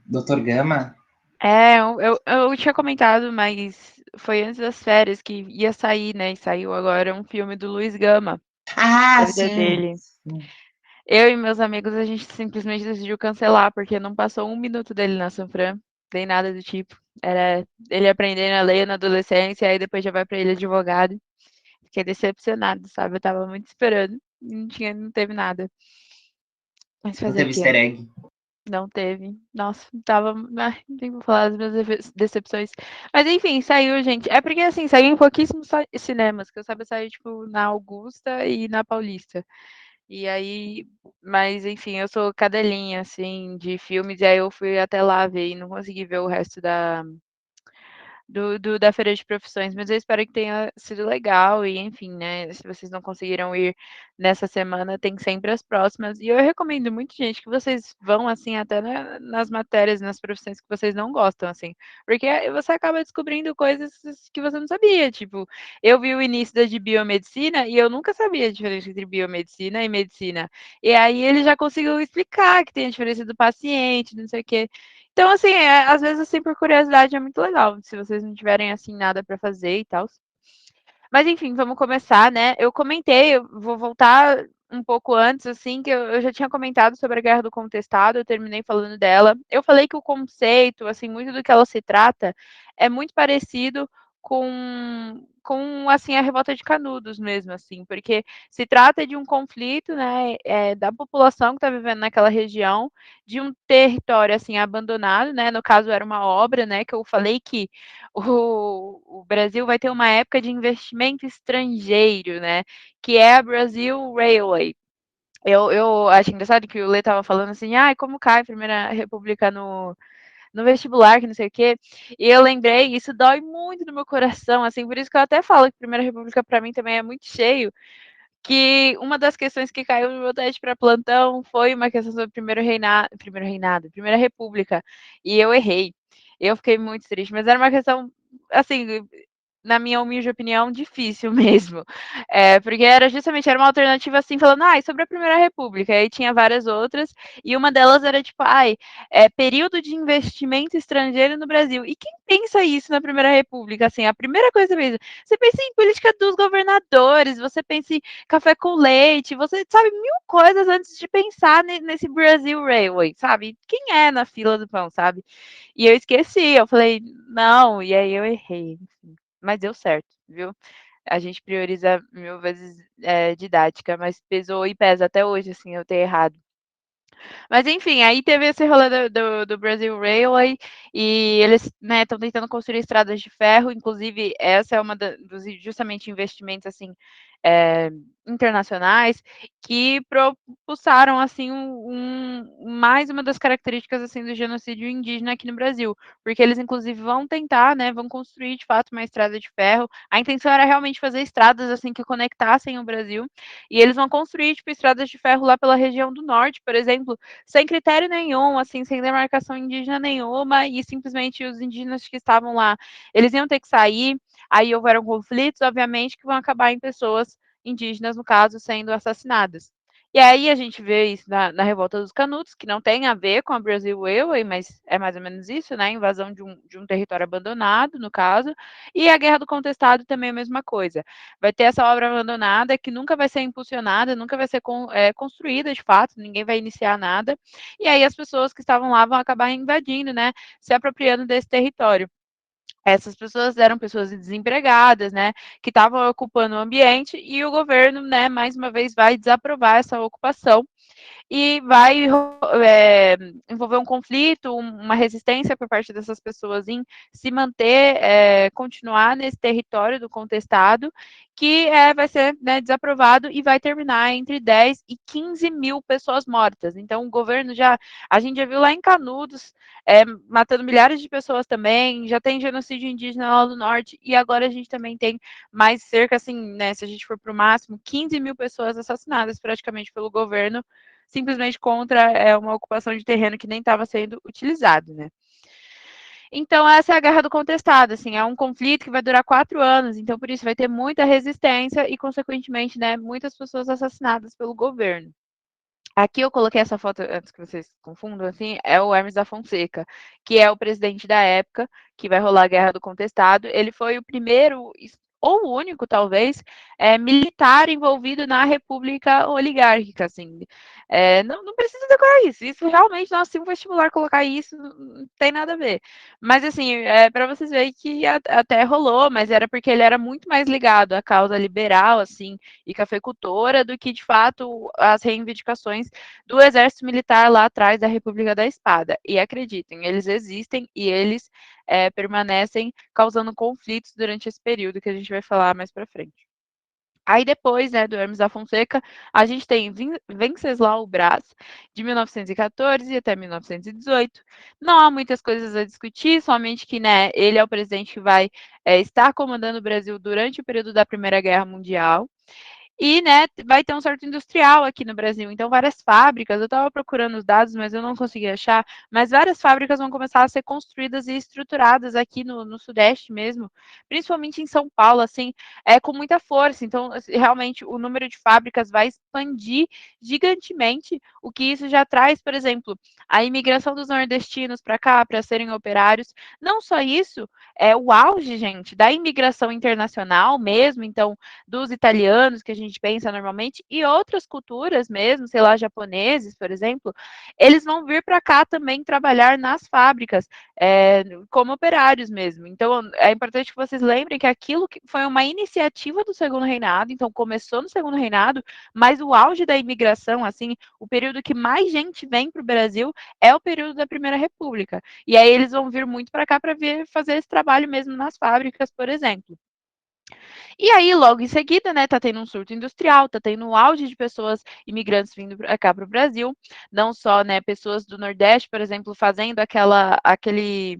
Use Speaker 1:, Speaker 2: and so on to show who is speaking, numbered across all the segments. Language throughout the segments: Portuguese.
Speaker 1: Doutor Gama?
Speaker 2: Eu tinha comentado, mas foi antes das férias que ia sair, né? E saiu agora um filme do Luiz Gama,
Speaker 1: Ah,
Speaker 2: da vida
Speaker 1: sim.
Speaker 2: dele.
Speaker 1: Sim.
Speaker 2: Eu e meus amigos, a gente simplesmente decidiu cancelar, porque não passou um minuto dele na Sanfran, nem nada do tipo. Era ele aprendendo a ler na adolescência, aí depois já vai pra ele advogado. Fiquei decepcionado, sabe? Eu tava muito esperando. E não teve nada. Mas
Speaker 1: Não
Speaker 2: fazer o
Speaker 1: teve
Speaker 2: quê?
Speaker 1: easter egg.
Speaker 2: Não teve. Nossa, tava. Ai, nem vou falar das minhas decepções. Mas enfim, saiu, gente. É porque assim, saiu em pouquíssimos cinemas, que eu sabia sair, tipo, na Augusta e na Paulista. E aí, mas enfim, eu sou cadelinha, assim, de filmes, e aí eu fui até lá ver e não consegui ver o resto da feira de profissões, mas eu espero que tenha sido legal e, enfim, né, se vocês não conseguiram ir nessa semana, tem sempre as próximas. E eu recomendo muito, gente, que vocês vão, assim, até nas matérias, nas profissões que vocês não gostam, assim, porque você acaba descobrindo coisas que você não sabia. Tipo, eu vi o início da de biomedicina e eu nunca sabia a diferença entre biomedicina e medicina. E aí ele já conseguiu explicar que tem a diferença do paciente, não sei o quê. Então, assim, às vezes, assim, por curiosidade é muito legal, se vocês não tiverem, assim, nada para fazer e tal. Mas, enfim, vamos começar, né? Eu comentei, eu vou voltar um pouco antes, assim, que eu já tinha comentado sobre a Guerra do Contestado, eu terminei falando dela. Eu falei que o conceito, assim, muito do que ela se trata, é muito parecido com assim, a Revolta de Canudos mesmo, assim, porque se trata de um conflito, né, da população que está vivendo naquela região, de um território, assim, abandonado, né, no caso era uma obra, né, que eu falei que o Brasil vai ter uma época de investimento estrangeiro, né? Que é a Brasil Railway. Eu acho engraçado que o Lê estava falando assim, ah, como cai a Primeira República no vestibular, que não sei o quê. E eu lembrei, isso dói muito no meu coração, assim, por isso que eu até falo que Primeira República para mim também é muito cheio, que uma das questões que caiu no meu teste para plantão foi uma questão sobre Primeira República, e eu errei. Eu fiquei muito triste, mas era uma questão, assim, na minha humilde opinião, difícil mesmo. Porque era justamente era uma alternativa assim, falando, sobre a Primeira República. E aí tinha várias outras, e uma delas era tipo, período de investimento estrangeiro no Brasil. E quem pensa isso na Primeira República? Assim, a primeira coisa mesmo, você pensa em política dos governadores, você pensa em café com leite, você sabe mil coisas antes de pensar nesse Brasil Railway, sabe? Quem é na fila do pão, sabe? E eu esqueci, eu falei, não, e aí eu errei, enfim. Mas deu certo, viu? A gente prioriza mil vezes didática, mas pesou e pesa até hoje, assim, eu ter errado. Mas enfim, aí teve esse rolê do Brazil Railway e eles, né, estão tentando construir estradas de ferro, inclusive essa é uma dos justamente investimentos assim é, internacionais que propulsaram assim mais uma das características assim do genocídio indígena aqui no Brasil, porque eles inclusive vão tentar, né, vão construir de fato uma estrada de ferro. A intenção era realmente fazer estradas assim que conectassem o Brasil e eles vão construir tipo estradas de ferro lá pela região do norte, por exemplo, sem critério nenhum, assim, sem demarcação indígena nenhuma, e simplesmente os indígenas que estavam lá, eles iam ter que sair, aí houveram conflitos, obviamente, que vão acabar em pessoas indígenas, no caso, sendo assassinadas. E aí a gente vê isso na Revolta dos Canudos, que não tem a ver com a Brasil Railway, mas é mais ou menos isso, né? A invasão de um território abandonado, no caso. E a Guerra do Contestado também é a mesma coisa. Vai ter essa obra abandonada que nunca vai ser impulsionada, nunca vai ser construída de fato, ninguém vai iniciar nada. E aí as pessoas que estavam lá vão acabar invadindo, né? Se apropriando desse território. Essas pessoas eram pessoas desempregadas, né, que estavam ocupando o ambiente e o governo, né, mais uma vez vai desaprovar essa ocupação e vai envolver um conflito, uma resistência por parte dessas pessoas em se manter, continuar nesse território do contestado, que vai ser, né, desaprovado e vai terminar entre 10 e 15 mil pessoas mortas. Então, o governo a gente já viu lá em Canudos, matando milhares de pessoas também, já tem genocídio indígena lá no norte, e agora a gente também tem mais cerca, assim, né, se a gente for para o máximo, 15 mil pessoas assassinadas praticamente pelo governo, simplesmente contra uma ocupação de terreno que nem estava sendo utilizado, né? Então, essa é a guerra do contestado, assim, é um conflito que vai durar 4 anos, então por isso vai ter muita resistência e, consequentemente, né, muitas pessoas assassinadas pelo governo. Aqui eu coloquei essa foto, antes que vocês confundam, assim, é o Hermes da Fonseca, que é o presidente da época, que vai rolar a Guerra do Contestado. Ele foi o primeiro, ou o único, talvez, militar envolvido na República Oligárquica, assim. Não precisa decorar isso. Isso realmente, nossa, se um vestibular colocar isso, não tem nada a ver. Mas, assim, para vocês verem que até rolou, mas era porque ele era muito mais ligado à causa liberal, assim, e cafeicultora do que, de fato, as reivindicações do exército militar lá atrás da República da Espada. E acreditem, eles existem e eles permanecem causando conflitos durante esse período que a gente vai falar mais para frente. Aí depois, né, do Hermes da Fonseca, a gente tem Venceslau Braz, de 1914 até 1918. Não há muitas coisas a discutir, somente que, né, ele é o presidente que vai estar comandando o Brasil durante o período da Primeira Guerra Mundial. E, né, vai ter um sorto industrial aqui no Brasil. Então, várias fábricas, eu estava procurando os dados, mas eu não consegui achar, mas várias fábricas vão começar a ser construídas e estruturadas aqui no Sudeste mesmo, principalmente em São Paulo, assim, com muita força. Então, assim, realmente, o número de fábricas vai expandir gigantemente, o que isso já traz, por exemplo, a imigração dos nordestinos para cá, para serem operários. Não só isso, é o auge, gente, da imigração internacional mesmo, então, dos italianos que a gente pensa normalmente e outras culturas mesmo, sei lá, japoneses, por exemplo, eles vão vir para cá também trabalhar nas fábricas, como operários mesmo. Então, é importante que vocês lembrem que aquilo que foi uma iniciativa do Segundo Reinado, então começou no Segundo Reinado, mas o auge da imigração, assim, o período que mais gente vem para o Brasil é o período da Primeira República. E aí eles vão vir muito para cá para vir fazer esse trabalho mesmo nas fábricas, por exemplo. E aí, logo em seguida, né, tá tendo um surto industrial, tá tendo um auge de pessoas imigrantes vindo pra cá para o Brasil, não só, né, pessoas do Nordeste, por exemplo, fazendo aquele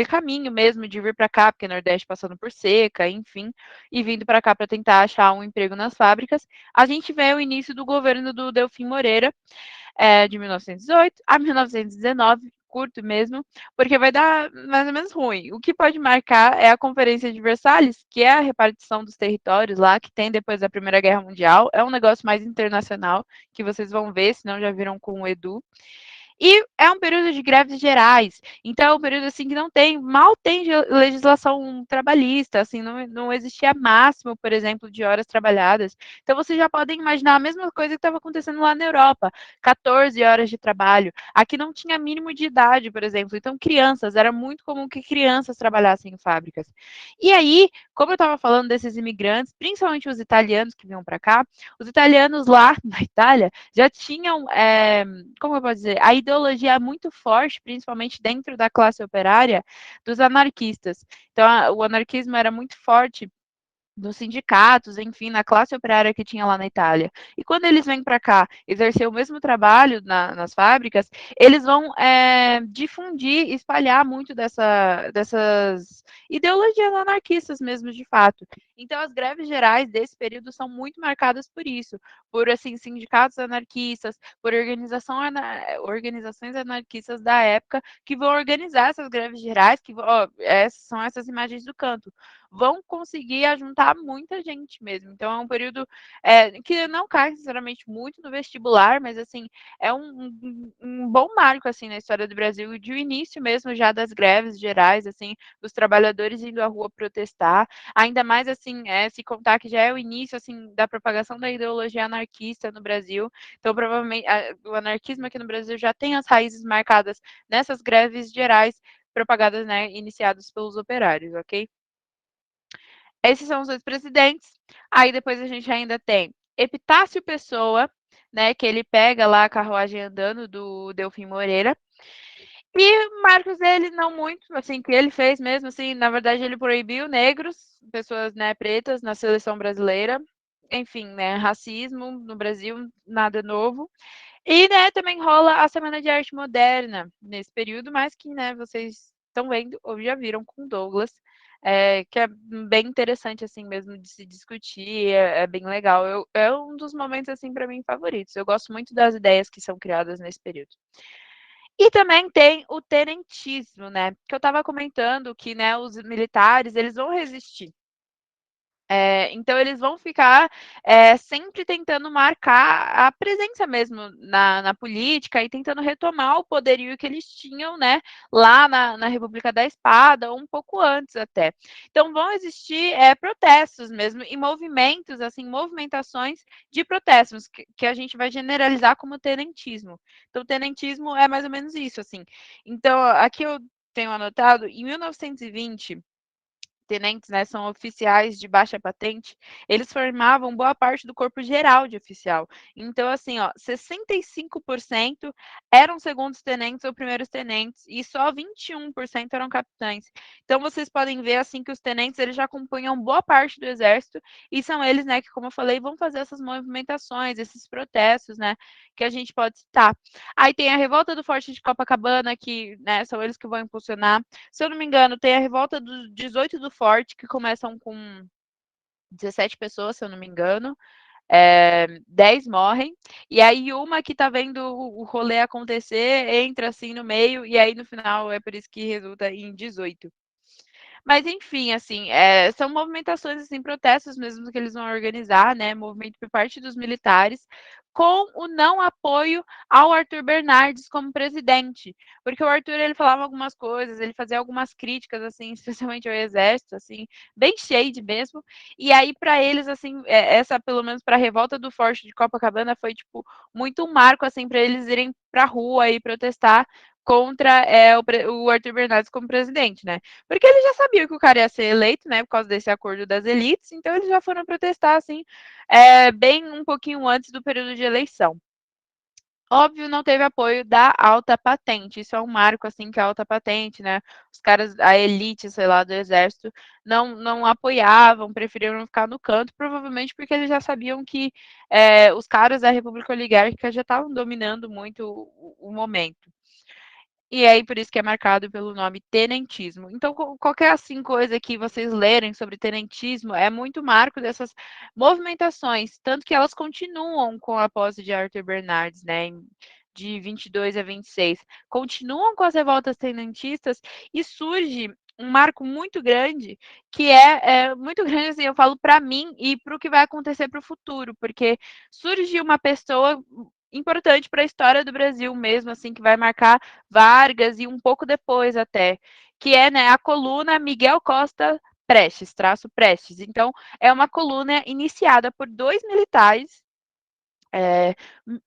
Speaker 2: caminho mesmo de vir para cá, porque o Nordeste passando por seca, enfim, e vindo para cá para tentar achar um emprego nas fábricas. A gente vê o início do governo do Delfim Moreira, de 1918 a 1919, curto mesmo, porque vai dar mais ou menos ruim. O que pode marcar é a Conferência de Versalhes, que é a repartição dos territórios lá, que tem depois da Primeira Guerra Mundial. É um negócio mais internacional, que vocês vão ver, se não já viram com o Edu. E é um período de greves gerais, então é um período assim que não tem, mal tem legislação trabalhista, assim, não existia máximo, por exemplo, de horas trabalhadas. Então vocês já podem imaginar a mesma coisa que estava acontecendo lá na Europa, 14 horas de trabalho. Aqui não tinha mínimo de idade, por exemplo. Então crianças, era muito comum que crianças trabalhassem em fábricas. E aí, como eu estava falando desses imigrantes, principalmente os italianos que vinham para cá, os italianos lá na Itália já tinham, como eu posso dizer, a ideologia é muito forte, principalmente dentro da classe operária, dos anarquistas. Então, o anarquismo era muito forte dos sindicatos, enfim, na classe operária que tinha lá na Itália. E quando eles vêm para cá exercer o mesmo trabalho nas fábricas, eles vão difundir, espalhar muito dessas ideologias anarquistas mesmo, de fato. Então, as greves gerais desse período são muito marcadas por isso, por assim sindicatos anarquistas, por organizações anarquistas da época que vão organizar essas greves gerais, que são essas imagens do canto, vão conseguir ajuntar muita gente mesmo. Então, é um período que não cai, sinceramente, muito no vestibular, mas, assim, é um bom marco, assim, na história do Brasil, de início mesmo já das greves gerais, assim, dos trabalhadores indo à rua protestar, ainda mais, assim, se contar que já é o início, assim, da propagação da ideologia anarquista no Brasil. Então, provavelmente, o anarquismo aqui no Brasil já tem as raízes marcadas nessas greves gerais propagadas, né, iniciadas pelos operários, ok? Esses são os dois presidentes. Aí depois a gente ainda tem Epitácio Pessoa, né, que ele pega lá a carruagem andando do Delfim Moreira. E marcos dele não muito, assim, que ele fez mesmo, assim, na verdade ele proibiu negros, pessoas, né, pretas na seleção brasileira. Enfim, né, racismo no Brasil, nada novo. E, né, também rola a Semana de Arte Moderna nesse período, mas que, né, vocês estão vendo ou já viram com Douglas, que é bem interessante, assim, mesmo de se discutir, é bem legal. É um dos momentos, assim, para mim, favoritos. Eu gosto muito das ideias que são criadas nesse período. E também tem o tenentismo, né, que eu estava comentando que, né, os militares, eles vão resistir Então eles vão ficar sempre tentando marcar a presença mesmo na política e tentando retomar o poderio que eles tinham, né, lá na República da Espada, ou um pouco antes até. Então vão existir protestos mesmo e movimentos, assim, movimentações de protestos, que a gente vai generalizar como tenentismo. Então, o tenentismo é mais ou menos isso, assim. Então, aqui eu tenho anotado, em 1920, tenentes, né, são oficiais de baixa patente, eles formavam boa parte do corpo geral de oficial. Então, assim, ó, 65% eram segundos tenentes ou primeiros tenentes e só 21% eram capitães. Então, vocês podem ver, assim, que os tenentes, eles já compunham boa parte do exército e são eles, né, que, como eu falei, vão fazer essas movimentações, esses protestos, né, que a gente pode citar. Aí tem a revolta do Forte de Copacabana, que, né, são eles que vão impulsionar. Se eu não me engano, tem a revolta dos 18 do Forte, que começam com 17 pessoas, se eu não me engano. 10 morrem, e aí uma que tá vendo o rolê acontecer entra assim no meio, e aí no final é por isso que resulta em 18. Mas enfim, assim, são movimentações, assim, protestos mesmo que eles vão organizar, né, movimento por parte dos militares, com o não apoio ao Arthur Bernardes como presidente, porque o Arthur, ele falava algumas coisas, ele fazia algumas críticas, assim, especialmente ao exército, assim, bem shade mesmo, e aí para eles, assim, essa, pelo menos para a revolta do Forte de Copacabana, foi, tipo, muito um marco, assim, para eles irem pra rua e protestar contra o Arthur Bernardes como presidente, né? Porque eles já sabiam que o cara ia ser eleito, né, por causa desse acordo das elites, então eles já foram protestar, assim, bem um pouquinho antes do período de eleição. Óbvio, não teve apoio da alta patente, isso é um marco, assim, que a alta patente, né, os caras, a elite, sei lá, do exército, não apoiavam, preferiram ficar no canto, provavelmente porque eles já sabiam que os caras da República Oligárquica já estavam dominando muito o momento. E aí, por isso que é marcado pelo nome tenentismo. Então, qualquer assim coisa que vocês lerem sobre tenentismo é muito marco dessas movimentações, tanto que elas continuam com a posse de Arthur Bernardes, né, de 22 a 26. Continuam com as revoltas tenentistas e surge um marco muito grande, que é muito grande, assim, eu falo para mim e para o que vai acontecer para o futuro, porque surge uma pessoa importante para a história do Brasil mesmo, assim, que vai marcar Vargas e um pouco depois até, que é, né, a coluna Miguel Costa Prestes, traço Prestes. Então, é uma coluna iniciada por dois militares, é,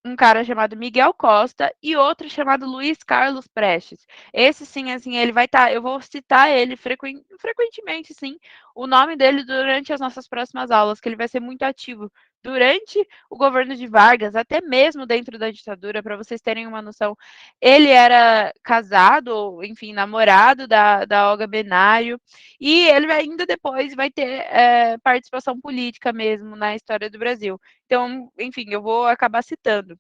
Speaker 2: um cara chamado Miguel Costa e outro chamado Luiz Carlos Prestes. Esse sim, assim, ele vai estar. Eu vou citar ele frequentemente, sim, o nome dele durante as nossas próximas aulas, que ele vai ser muito ativo durante o governo de Vargas, até mesmo dentro da ditadura, para vocês terem uma noção. Ele era casado, ou, enfim, namorado da Olga Benário, e ele ainda depois vai ter participação política mesmo na história do Brasil. Então, enfim, eu vou acabar citando.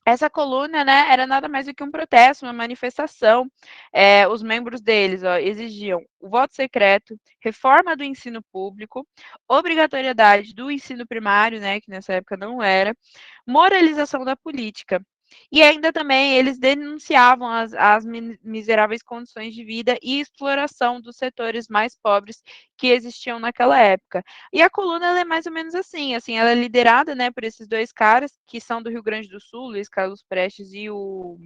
Speaker 2: Essa coluna, né, era nada mais do que um protesto, uma manifestação. Os membros deles, ó, exigiam o voto secreto, reforma do ensino público, obrigatoriedade do ensino primário, né, que nessa época não era, moralização da política. E ainda também eles denunciavam as miseráveis condições de vida e exploração dos setores mais pobres que existiam naquela época. E a coluna ela é mais ou menos assim, ela é liderada, né, por esses dois caras que são do Rio Grande do Sul, Luiz Carlos Prestes e o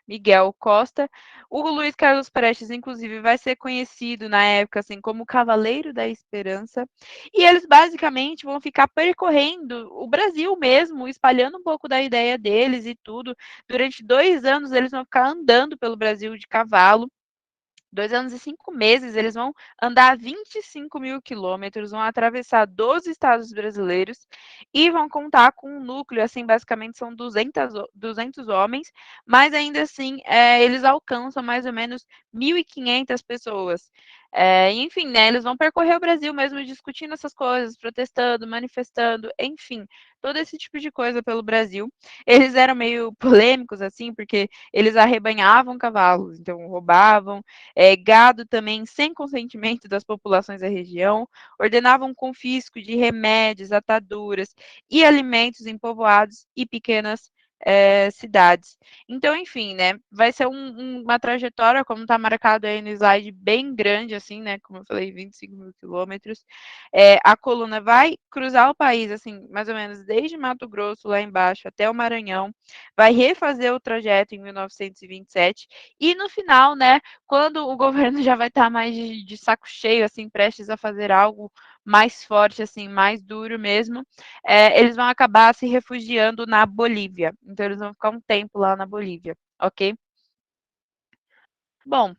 Speaker 2: Miguel Costa. O Luiz Carlos Prestes, inclusive, vai ser conhecido na época assim como Cavaleiro da Esperança. E eles basicamente vão ficar percorrendo o Brasil mesmo, espalhando um pouco da ideia deles e tudo. Durante 2 anos eles vão ficar andando pelo Brasil de cavalo. 2 anos e 5 meses, eles vão andar 25 mil quilômetros, vão atravessar 12 estados brasileiros e vão contar com um núcleo, assim, basicamente são 200 homens, mas ainda assim eles alcançam mais ou menos 1.500 pessoas. Enfim, né, eles vão percorrer o Brasil mesmo discutindo essas coisas, protestando, manifestando, enfim, todo esse tipo de coisa pelo Brasil. Eles eram meio polêmicos, assim, porque eles arrebanhavam cavalos, então roubavam, gado também sem consentimento das populações da região, ordenavam confisco de remédios, ataduras e alimentos em povoados e pequenas cidades. Então, enfim, né, vai ser uma trajetória, como está marcado aí no slide, bem grande, assim, né, como eu falei, 25 mil quilômetros. A coluna vai cruzar o país, assim, mais ou menos desde Mato Grosso, lá embaixo, até o Maranhão, vai refazer o trajeto em 1927, e no final, né, quando o governo já vai estar mais de saco cheio, assim, prestes a fazer algo mais forte, assim, mais duro mesmo, eles vão acabar se refugiando na Bolívia. Então, eles vão ficar um tempo lá na Bolívia, ok? Bom,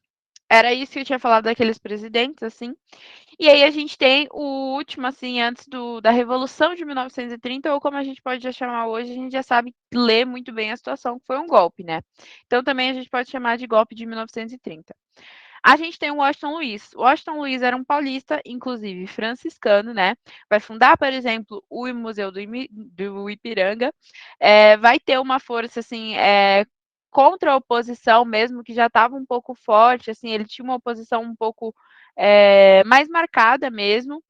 Speaker 2: era isso que eu tinha falado daqueles presidentes, assim. E aí a gente tem o último, assim, antes da Revolução de 1930, ou como a gente pode já chamar hoje, a gente já sabe ler muito bem a situação, que foi um golpe, né? Então também a gente pode chamar de golpe de 1930. A gente tem o Washington Luiz. O Washington Luiz era um paulista, inclusive franciscano, né? Vai fundar, por exemplo, o Museu do Ipiranga. Vai ter uma força, assim, contra a oposição mesmo, que já estava um pouco forte, assim, ele tinha uma oposição um pouco mais marcada mesmo.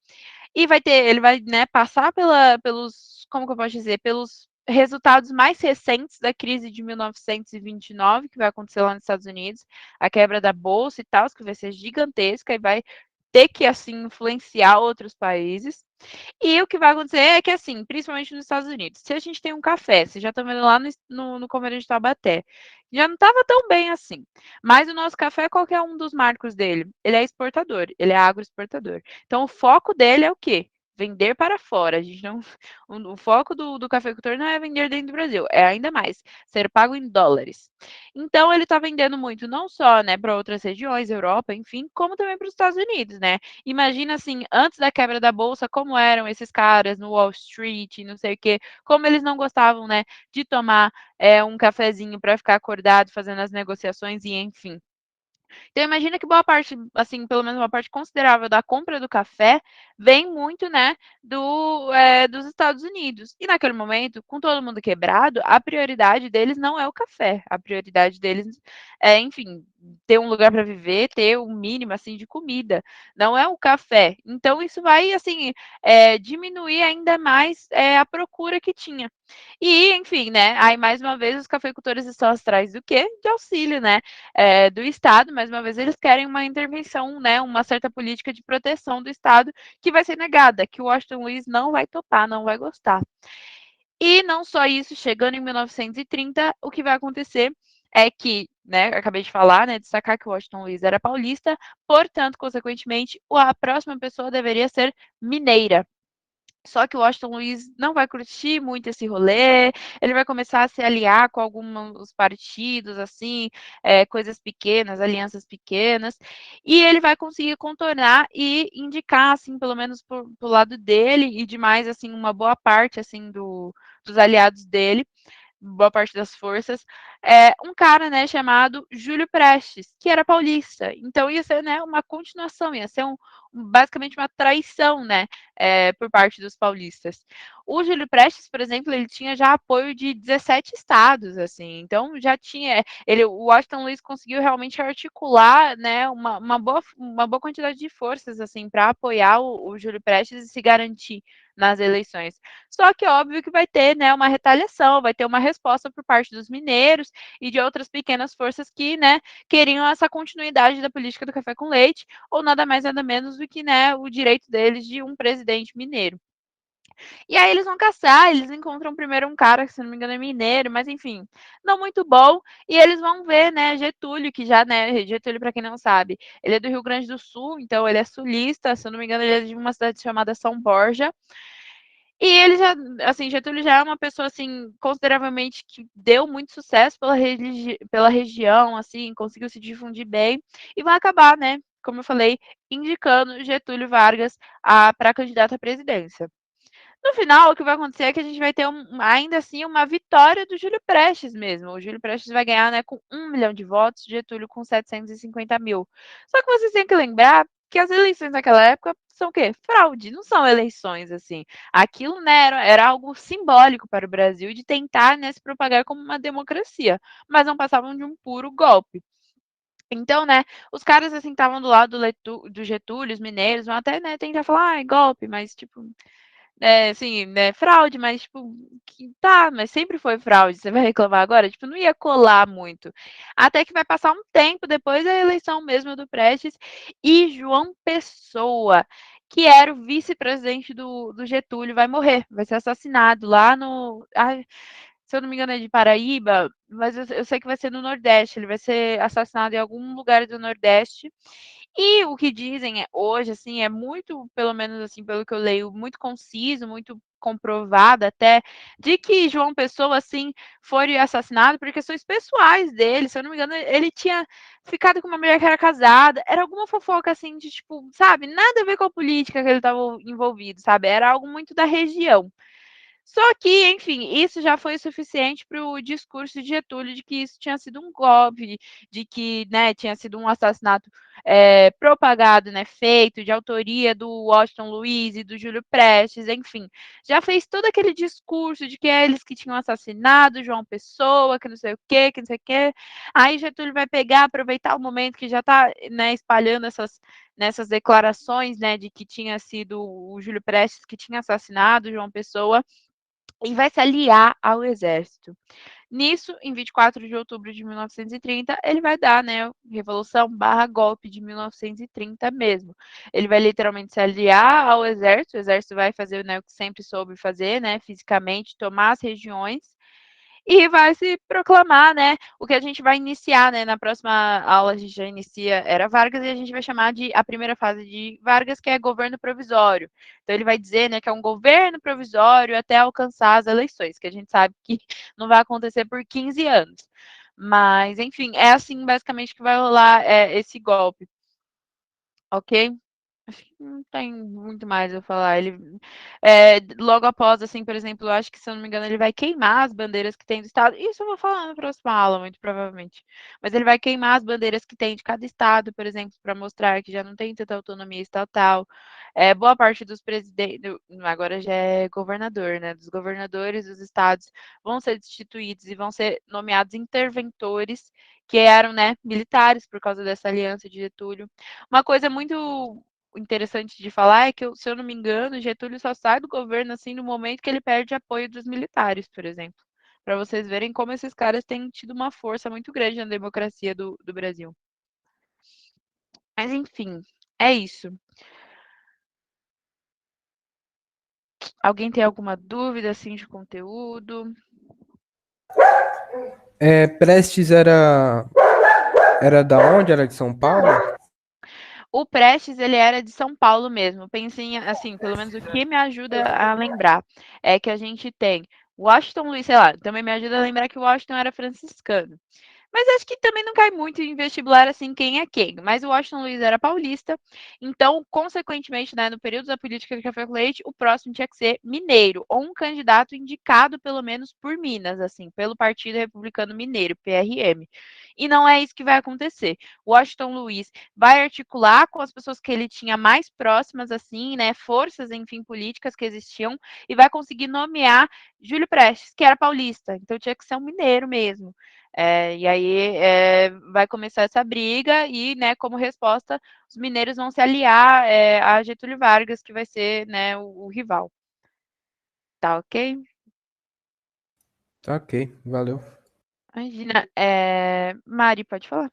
Speaker 2: E ele vai, né, passar pelos, como que eu posso dizer, pelos resultados mais recentes da crise de 1929, que vai acontecer lá nos Estados Unidos, a quebra da bolsa e tal, que vai ser gigantesca e vai ter que, assim, influenciar outros países. E o que vai acontecer é que, assim, principalmente nos Estados Unidos, se a gente tem um café, vocês já estão vendo lá no Comércio de Taubaté, já não estava tão bem assim. Mas o nosso café, qual que é um dos marcos dele? Ele é exportador, ele é agroexportador. Então, o foco dele é o quê? Vender para fora. A gente não, o foco do cafeicultor não é vender dentro do Brasil, é ainda mais ser pago em dólares. Então, ele está vendendo muito, não só, né, para outras regiões, Europa, enfim, como também para os Estados Unidos, né? Imagina assim, antes da quebra da bolsa, como eram esses caras no Wall Street, não sei o quê, como eles não gostavam, né, de tomar um cafezinho para ficar acordado fazendo as negociações e enfim. Então imagina que boa parte, assim, pelo menos uma parte considerável da compra do café vem muito, né, dos Estados Unidos. E naquele momento, com todo mundo quebrado, a prioridade deles não é o café, a prioridade deles é, enfim, ter um lugar para viver, ter um mínimo, assim, de comida, não é o café. Então isso vai, assim, diminuir ainda mais a procura que tinha. E, enfim, né, aí mais uma vez os cafeicultores estão atrás do quê? De auxílio, né? Do Estado, mais uma vez, eles querem uma intervenção, né, uma certa política de proteção do Estado que vai ser negada, que o Washington Luiz não vai topar, não vai gostar. E não só isso, chegando em 1930, o que vai acontecer é que, né, acabei de falar, né, destacar que o Washington Luiz era paulista, portanto, consequentemente, a próxima pessoa deveria ser mineira. Só que o Washington Luiz não vai curtir muito esse rolê, ele vai começar a se aliar com alguns partidos, assim, coisas pequenas, alianças pequenas, e ele vai conseguir contornar e indicar, assim, pelo menos pro lado dele e de mais, assim, uma boa parte, assim, dos aliados dele, boa parte das forças, um cara, né, chamado Júlio Prestes, que era paulista. Então ia ser, né, uma continuação, ia ser basicamente uma traição, né, por parte dos paulistas. O Júlio Prestes, por exemplo, ele tinha já apoio de 17 estados, assim, então já tinha, o Washington Luiz conseguiu realmente articular, né, uma boa quantidade de forças, assim, para apoiar o Júlio Prestes e se garantir nas eleições. Só que óbvio que vai ter, né, uma retaliação, vai ter uma resposta por parte dos mineiros e de outras pequenas forças que, né, queriam essa continuidade da política do café com leite, ou nada mais nada menos do que, né, o direito deles de um presidente mineiro. E aí eles vão caçar, eles encontram primeiro um cara que, se não me engano, é mineiro, mas enfim, não muito bom, e eles vão ver, né, Getúlio, que já, né, Getúlio, para quem não sabe, ele é do Rio Grande do Sul, então ele é sulista, se eu não me engano, ele é de uma cidade chamada São Borja, e ele já, assim, Getúlio já é uma pessoa, assim, consideravelmente que deu muito sucesso pela região, assim, conseguiu se difundir bem, e vai acabar, né, como eu falei, indicando Getúlio Vargas para candidato à presidência. No final, o que vai acontecer é que a gente vai ter ainda assim uma vitória do Júlio Prestes mesmo. O Júlio Prestes vai ganhar, né, com 1 milhão de votos, Getúlio com 750 mil. Só que vocês têm que lembrar que as eleições naquela época são o quê? Fraude, não são eleições, assim. Aquilo, né, era algo simbólico para o Brasil de tentar, né, se propagar como uma democracia, mas não passavam de um puro golpe. Então, né, os caras, assim, estavam do lado do Getúlio, os mineiros, vão até, né, tentar falar, ah, é golpe, mas, tipo, assim, né, fraude, mas tipo, que tá, mas sempre foi fraude, você vai reclamar agora? Tipo, não ia colar muito. Até que vai passar um tempo depois da eleição mesmo do Prestes e João Pessoa, que era o vice-presidente do Getúlio, vai morrer, vai ser assassinado lá no. Ai, se eu não me engano, é de Paraíba, mas eu sei que vai ser no Nordeste. Ele vai ser assassinado em algum lugar do Nordeste. E o que dizem hoje, assim, é muito, pelo menos assim, pelo que eu leio, muito conciso, muito comprovado até, de que João Pessoa, assim, foi assassinado por questões pessoais dele. Se eu não me engano, ele tinha ficado com uma mulher que era casada. Era alguma fofoca, assim, de tipo, sabe, nada a ver com a política que ele estava envolvido, sabe? Era algo muito da região. Só que, enfim, isso já foi suficiente para o discurso de Getúlio de que isso tinha sido um golpe, de que, né, tinha sido um assassinato propagado, né, feito de autoria do Washington Luiz e do Júlio Prestes, enfim, já fez todo aquele discurso de que é eles que tinham assassinado João Pessoa, que não sei o quê, que não sei o quê. Aí Getúlio vai pegar, aproveitar o momento que já está, né, espalhando nessas declarações, né, de que tinha sido o Júlio Prestes que tinha assassinado João Pessoa e vai se aliar ao exército. Nisso, em 24 de outubro de 1930, ele vai dar, né, Revolução barra golpe de 1930 mesmo. Ele vai literalmente se aliar ao exército, o exército vai fazer, né, o que sempre soube fazer, né, fisicamente, tomar as regiões, e vai se proclamar, né, o que a gente vai iniciar, né, na próxima aula a gente já inicia Era Vargas e a gente vai chamar de a primeira fase de Vargas, que é governo provisório. Então ele vai dizer, né, que é um governo provisório até alcançar as eleições, que a gente sabe que não vai acontecer por 15 anos. Mas, enfim, é assim basicamente que vai rolar esse golpe, ok? Acho que não tem muito mais a falar. Ele, logo após, assim, por exemplo, eu acho que, se eu não me engano, ele vai queimar as bandeiras que tem do estado. Isso eu vou falar na próxima aula, muito provavelmente. Mas ele vai queimar as bandeiras que tem de cada estado, por exemplo, para mostrar que já não tem tanta autonomia estatal. Boa parte dos presidentes, agora já é governador, né? Dos governadores dos estados vão ser destituídos e vão ser nomeados interventores, que eram, né, militares por causa dessa aliança de Getúlio. Uma coisa muito interessante de falar é que, se eu não me engano, Getúlio só sai do governo assim no momento que ele perde apoio dos militares, por exemplo. Para vocês verem como esses caras têm tido uma força muito grande na democracia do Brasil. Mas enfim, é isso. Alguém tem alguma dúvida assim de conteúdo?
Speaker 1: Prestes era da onde? Era de São Paulo?
Speaker 2: O Prestes, ele era de São Paulo mesmo. Pensem assim, pelo menos o que me ajuda a lembrar é que a gente tem Washington Luiz, sei lá, também me ajuda a lembrar que o Washington era franciscano. Mas acho que também não cai muito em vestibular, assim, quem é quem. Mas o Washington Luiz era paulista, então, consequentemente, né, no período da política de café com leite, o próximo tinha que ser mineiro, ou um candidato indicado, pelo menos, por Minas, assim, pelo Partido Republicano Mineiro, PRM. E não é isso que vai acontecer. O Washington Luiz vai articular com as pessoas que ele tinha mais próximas, assim, né, forças, enfim, políticas que existiam, e vai conseguir nomear Júlio Prestes, que era paulista, então tinha que ser um mineiro mesmo. E aí vai começar essa briga e, né, como resposta, os mineiros vão se aliar a Getúlio Vargas, que vai ser, né, o rival. Tá ok?
Speaker 1: Tá, ok, valeu.
Speaker 2: Imagina. Mari, pode falar?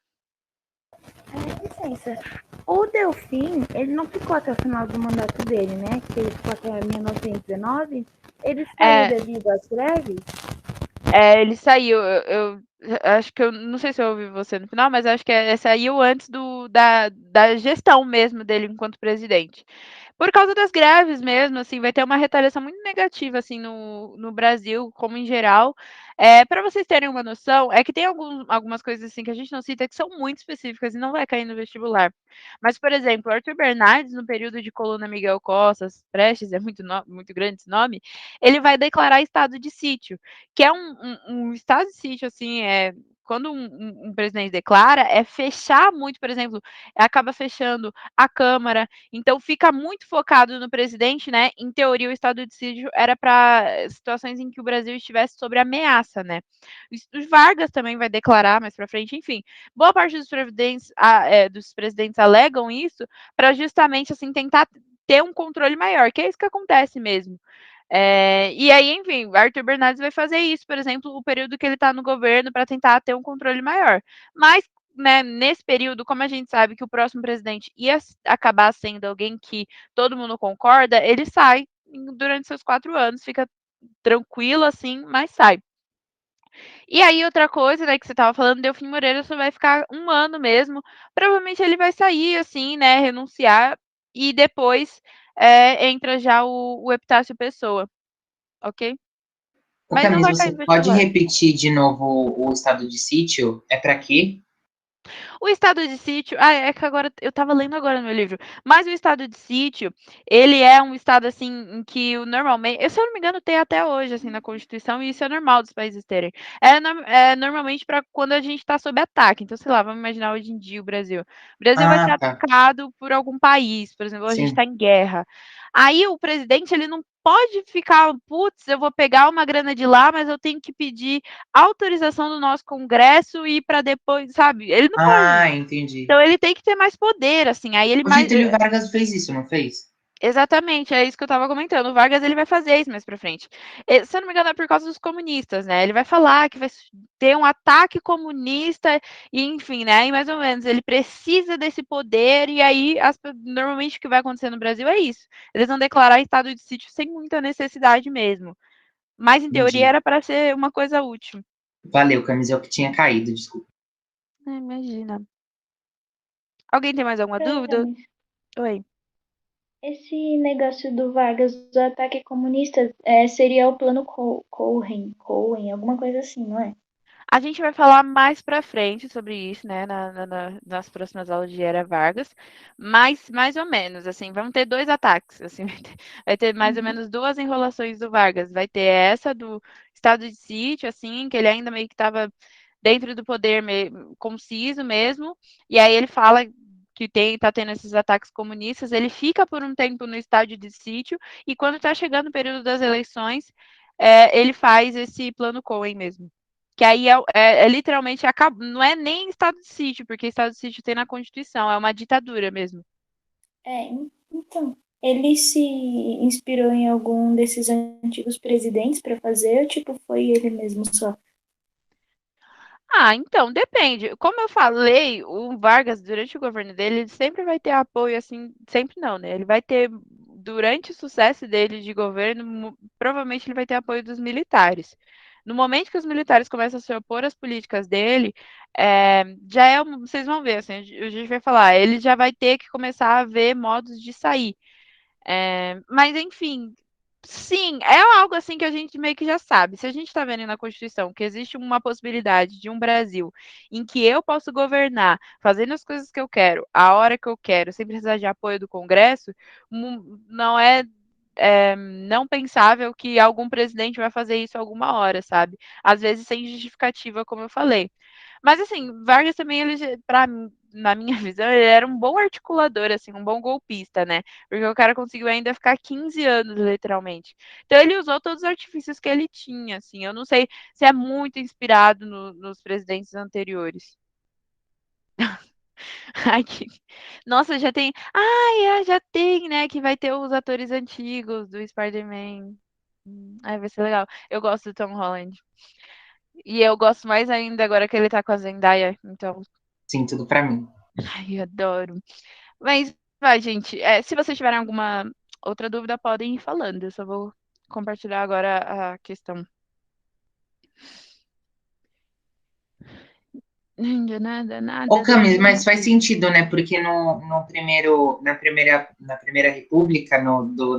Speaker 3: Licença. O Delfim, ele não ficou até o final do mandato dele, né? Que ele ficou até 1919. Ele saiu
Speaker 2: É,
Speaker 3: devido às greves?
Speaker 2: ele saiu. Eu acho que eu não sei se eu ouvi você no final, mas acho que saiu antes da gestão mesmo dele enquanto presidente. Por causa das greves mesmo, assim, vai ter uma retaliação muito negativa, assim, no Brasil, como em geral. Para vocês terem uma noção, é que tem algumas coisas, assim, que a gente não cita, que são muito específicas e não vai cair no vestibular. Mas, por exemplo, Arthur Bernardes, no período de coluna Miguel Costas Prestes, é muito grande esse nome, ele vai declarar estado de sítio, que é um estado de sítio, assim, quando um presidente declara, é fechar muito, por exemplo, acaba fechando a Câmara, então fica muito focado no presidente, né? Em teoria, o estado de sítio era para situações em que o Brasil estivesse sob ameaça, né? Os Vargas também vai declarar mais para frente, enfim. Boa parte dos presidentes alegam isso para justamente assim tentar ter um controle maior, que é isso que acontece mesmo. E aí, enfim, Arthur Bernardes vai fazer isso, por exemplo, o período que ele está no governo para tentar ter um controle maior. Mas, né, nesse período, como a gente sabe que o próximo presidente ia acabar sendo alguém que todo mundo concorda, ele sai durante seus 4 anos, fica tranquilo assim, mas sai. E aí, outra coisa, né, que você estava falando, Delfim Moreira só vai ficar 1 ano mesmo. Provavelmente ele vai sair, assim, né, renunciar, e depois entra já o Epitácio Pessoa, ok?
Speaker 4: Ô,
Speaker 2: Mas não
Speaker 4: Camis,
Speaker 2: vai cair
Speaker 4: você
Speaker 2: no
Speaker 4: pode
Speaker 2: vestibular.
Speaker 4: repetir de novo o estado de sítio? É para quê?
Speaker 2: O estado de sítio, é que agora eu estava lendo agora no meu livro, mas o estado de sítio, ele é um estado assim em que normalmente, se eu não me engano, tem até hoje assim na Constituição, e isso é normal dos países terem. Normalmente para quando a gente está sob ataque. Então, sei lá, vamos imaginar hoje em dia o Brasil. O Brasil vai ser
Speaker 4: Ah, tá.
Speaker 2: atacado por algum país, por exemplo, a gente está
Speaker 4: Sim.
Speaker 2: em guerra. Aí o presidente ele não pode ficar, putz, eu vou pegar uma grana de lá, mas eu tenho que pedir autorização do nosso Congresso e para depois, sabe? Ele não pode.
Speaker 4: Ah, entendi.
Speaker 2: Então ele tem que ter mais poder, assim, aí ele
Speaker 4: O
Speaker 2: mais
Speaker 4: Getúlio Vargas fez isso, não fez?
Speaker 2: exatamente, é isso que eu estava comentando, o Vargas ele vai fazer isso mais pra frente. Se eu não me engano é por causa dos comunistas, né, ele vai falar que vai ter um ataque comunista e enfim, né, e mais ou menos, ele precisa desse poder e aí normalmente o que vai acontecer no Brasil é isso, eles vão declarar estado de sítio sem muita necessidade mesmo, mas em teoria
Speaker 4: Entendi.
Speaker 2: era para ser uma coisa útil.
Speaker 4: Valeu, Camis, é o que tinha caído, desculpa.
Speaker 2: Imagina. Alguém tem mais alguma dúvida?
Speaker 3: Camis,
Speaker 2: Oi.
Speaker 3: esse negócio do Vargas, do ataque comunista, seria o plano Cohen, alguma coisa assim, não é?
Speaker 2: A gente vai falar mais para frente sobre isso, né, nas próximas aulas de Era Vargas, mas mais ou menos, assim, vamos ter 2 ataques, assim, vai ter mais ou
Speaker 3: Uhum.
Speaker 2: menos 2 enrolações do Vargas, vai ter essa do estado de sítio, assim, que ele ainda meio que estava dentro do poder conciso mesmo, e aí ele fala que tá tendo esses ataques comunistas, ele fica por um tempo no estado de sítio, e quando está chegando o período das eleições, ele faz esse plano Cohen mesmo. Que aí literalmente não é nem estado de sítio, porque estado de sítio tem na Constituição, é uma ditadura mesmo.
Speaker 3: Então, ele se inspirou em algum desses antigos presidentes para fazer, ou tipo, foi ele mesmo só?
Speaker 2: Ah, então, depende. Como eu falei, o Vargas, durante o governo dele, ele sempre vai ter apoio, assim, sempre não, né? Ele vai ter, durante o sucesso dele de governo, provavelmente ele vai ter apoio dos militares. No momento que os militares começam a se opor às políticas dele, já vocês vão ver, assim, a gente vai falar, ele já vai ter que começar a ver modos de sair. Mas, enfim, sim, é algo assim que a gente meio que já sabe. Se a gente está vendo na Constituição que existe uma possibilidade de um Brasil em que eu posso governar, fazendo as coisas que eu quero, a hora que eu quero, sem precisar de apoio do Congresso, não é não pensável que algum presidente vai fazer isso alguma hora, sabe? Às vezes sem justificativa, como eu falei. Mas assim, Vargas também, na minha visão, ele era um bom articulador, assim, um bom golpista, né? Porque o cara conseguiu ainda ficar 15 anos, literalmente. Então ele usou todos os artifícios que ele tinha, assim. Eu não sei se é muito inspirado nos presidentes anteriores. Ai, nossa, já tem. Ai, já tem, né? Que vai ter os atores antigos do Spider-Man. Ai, vai ser legal. Eu gosto do Tom Holland. E eu gosto mais ainda agora que ele tá com a Zendaya. Então,
Speaker 4: Sim, tudo para mim.
Speaker 2: ai, adoro. Mas, vai, gente. Se vocês tiverem alguma outra dúvida, podem ir falando. Eu só vou compartilhar agora a questão. Nada,
Speaker 4: Ô,
Speaker 2: nada,
Speaker 4: Camis,
Speaker 2: Delfim.
Speaker 4: mas faz sentido, né? Porque na primeira república,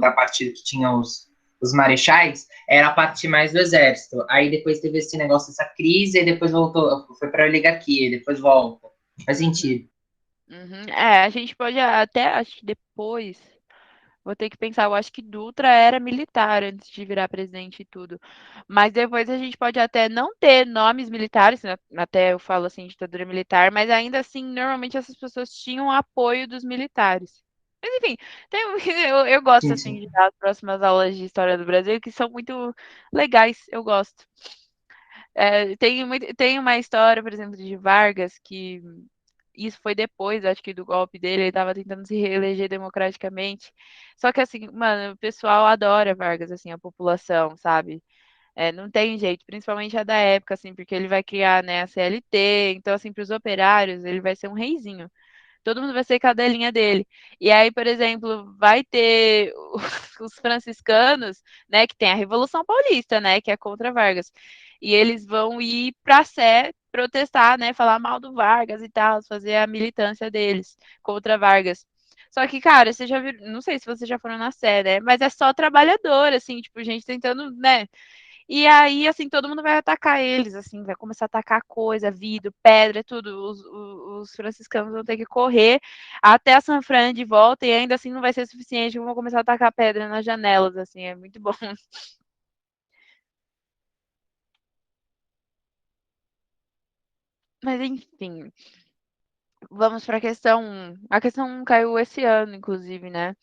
Speaker 4: da parte que tinha os marechais, era a parte mais do exército. Aí depois teve esse negócio, essa crise, e depois voltou, foi para a oligarquia, e depois volta. Faz sentido.
Speaker 2: Uhum. A gente pode até, acho que depois, vou ter que pensar, eu acho que Dutra era militar antes de virar presidente e tudo. Mas depois a gente pode até não ter nomes militares, né, até eu falo assim, ditadura militar, mas ainda assim, normalmente essas pessoas tinham apoio dos militares. Mas enfim, eu gosto
Speaker 4: Sim,
Speaker 2: assim
Speaker 4: sim.
Speaker 2: de dar as próximas aulas de história do Brasil, que são muito legais, eu gosto. Tem uma história, por exemplo, de Vargas, que isso foi depois, acho que do golpe dele, ele estava tentando se reeleger democraticamente. Só que assim, mano, o pessoal adora Vargas, assim, a população, sabe? Não tem jeito, principalmente a da época, assim, porque ele vai criar, né, a CLT, então, assim, para os operários, ele vai ser um reizinho. Todo mundo vai ser cadelinha dele. E aí, por exemplo, vai ter os franciscanos, né, que tem a Revolução Paulista, né, que é contra Vargas. E eles vão ir para a Sé protestar, né, falar mal do Vargas e tal, fazer a militância deles contra Vargas. Só que, cara, você já viu, não sei se vocês já foram na Sé, né, mas é só trabalhador, assim, tipo, gente tentando, né, e aí, assim, todo mundo vai atacar eles, assim, vai começar a atacar coisa, vidro, pedra, tudo. Os franciscanos vão ter que correr até a San Fran de volta e ainda assim não vai ser suficiente, vão começar a atacar pedra nas janelas, assim, é muito bom. Mas enfim, vamos para a questão 1. A questão 1 caiu esse ano, inclusive, né?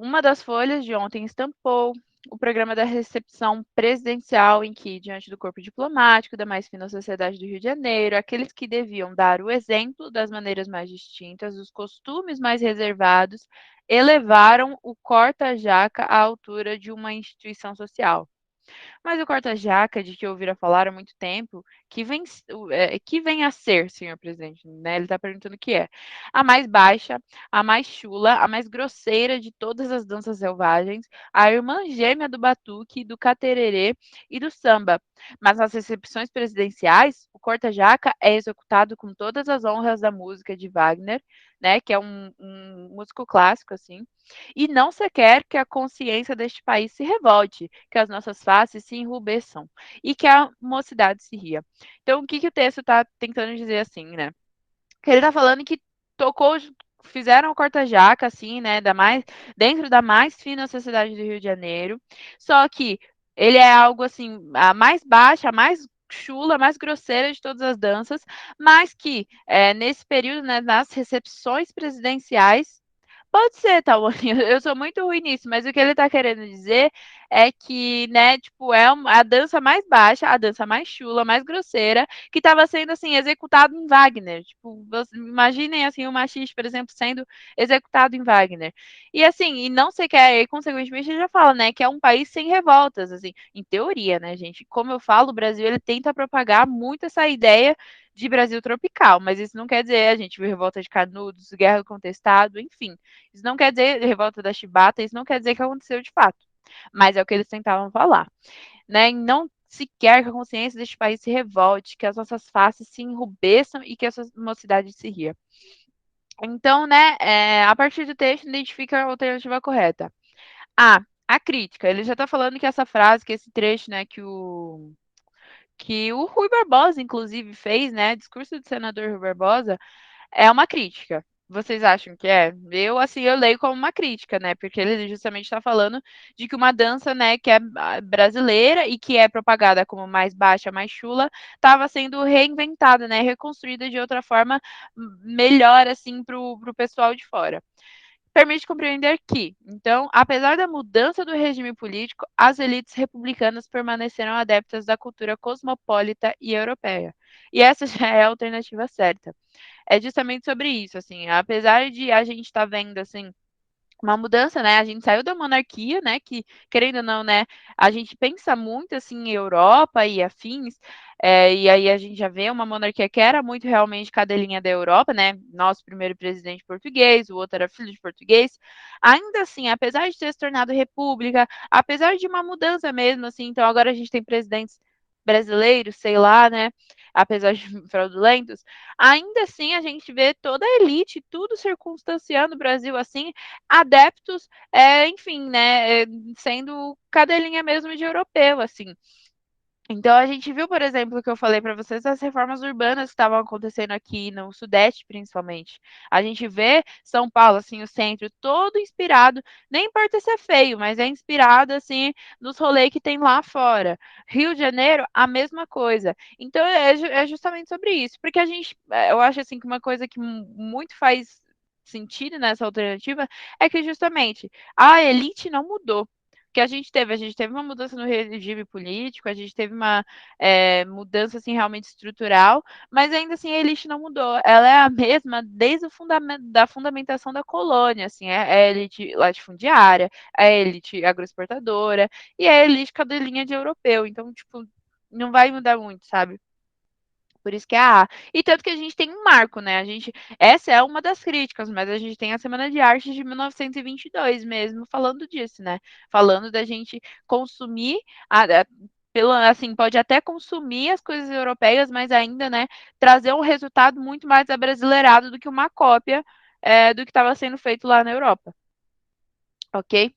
Speaker 2: Uma das folhas de ontem estampou o programa da recepção presidencial, em que, diante do corpo diplomático da mais fina sociedade do Rio de Janeiro, aqueles que deviam dar o exemplo das maneiras mais distintas, dos costumes mais reservados, elevaram o corta-jaca à altura de uma instituição social. Mas o corta-jaca, de que eu ouvira falar há muito tempo, que vem a ser, senhor presidente, né? Ele está perguntando o que é. A mais baixa, a mais chula, a mais grosseira de todas as danças selvagens, a irmã gêmea do batuque, do catererê e do samba. Mas nas recepções presidenciais, o corta-jaca é executado com todas as honras da música de Wagner, né? Que é um músico clássico, assim, e não se quer que a consciência deste país se revolte, que as nossas faces se enrubesçam e que a mocidade se ria. Então, o que, que o texto está tentando dizer assim, né? Que ele está falando que tocou, fizeram o corta-jaca, assim, né, dentro da mais fina sociedade do Rio de Janeiro, só que ele é algo, assim, a mais baixa, a mais chula, a mais grosseira de todas as danças, mas que, nesse período, né, nas recepções presidenciais, pode ser, Tawane, eu sou muito ruim nisso, mas o que ele tá querendo dizer é que, né, tipo, a dança mais baixa, a dança mais chula, mais grosseira, que estava sendo, assim, executado em Wagner. Tipo, imaginem, assim, o machiste, por exemplo, sendo executado em Wagner. E, assim, e não se quer, e, consequentemente, ele já fala, né, que é um país sem revoltas, assim, em teoria, né, gente? Como eu falo, o Brasil, ele tenta propagar muito essa ideia de Brasil tropical, mas isso não quer dizer a gente viu revolta de Canudos, guerra do contestado, enfim. Isso não quer dizer revolta da Chibata, isso não quer dizer que aconteceu de fato. Mas é o que eles tentavam falar, né? E não se quer que a consciência deste país se revolte, que as nossas faces se enrubesçam e que a mocidade se ria. Então, né, a partir do texto, identifica a alternativa correta. A crítica. Ele já está falando que essa frase, que esse trecho, né, que o Rui Barbosa, inclusive, fez, né, discurso do senador Rui Barbosa, é uma crítica. Vocês acham que é? Eu, assim, eu leio como uma crítica, né? Porque ele justamente está falando de que uma dança, né, que é brasileira e que é propagada como mais baixa, mais chula, estava sendo reinventada, né? Reconstruída de outra forma melhor, assim, para o pessoal de fora. Permite compreender que, então, apesar da mudança do regime político, as elites republicanas permaneceram adeptas da cultura cosmopolita e europeia. E essa já é a alternativa certa. É justamente sobre isso, assim, apesar de a gente estar vendo, assim, uma mudança, né? A gente saiu da monarquia, né? Que, querendo ou não, né? A gente pensa muito, assim, em Europa e afins, e aí a gente já vê uma monarquia que era muito realmente cadelinha da Europa, né? Nosso primeiro presidente português, o outro era filho de português. Ainda assim, apesar de ter se tornado república, apesar de uma mudança mesmo, assim, então agora a gente tem presidentes brasileiros, sei lá, né? Apesar de fraudulentos, ainda assim a gente vê toda a elite, tudo circunstanciando o Brasil assim, adeptos, enfim, né, sendo cadelinha mesmo de europeu, assim. Então, a gente viu, por exemplo, o que eu falei para vocês, as reformas urbanas que estavam acontecendo aqui no Sudeste, principalmente. A gente vê São Paulo, assim, o centro todo inspirado, nem importa se é feio, mas é inspirado, assim, nos rolês que tem lá fora. Rio de Janeiro, a mesma coisa. Então, é justamente sobre isso, porque a gente, eu acho, assim, que uma coisa que muito faz sentido nessa alternativa é que, justamente, a elite não mudou. Porque a gente teve uma mudança no regime político, a gente teve uma mudança assim, realmente estrutural, mas ainda assim a elite não mudou. Ela é a mesma desde o da fundamentação da colônia, assim, é a elite latifundiária, a elite agroexportadora e a elite cadelinha de europeu. Então, tipo, não vai mudar muito, sabe? Por isso que é a A. E tanto que a gente tem um marco, né? Essa é uma das críticas, mas a gente tem a Semana de Arte de 1922 mesmo, falando disso, né? Falando da gente consumir, assim, pode até consumir as coisas europeias, mas ainda, né, trazer um resultado muito mais abrasileirado do que uma cópia do que estava sendo feito lá na Europa. Ok?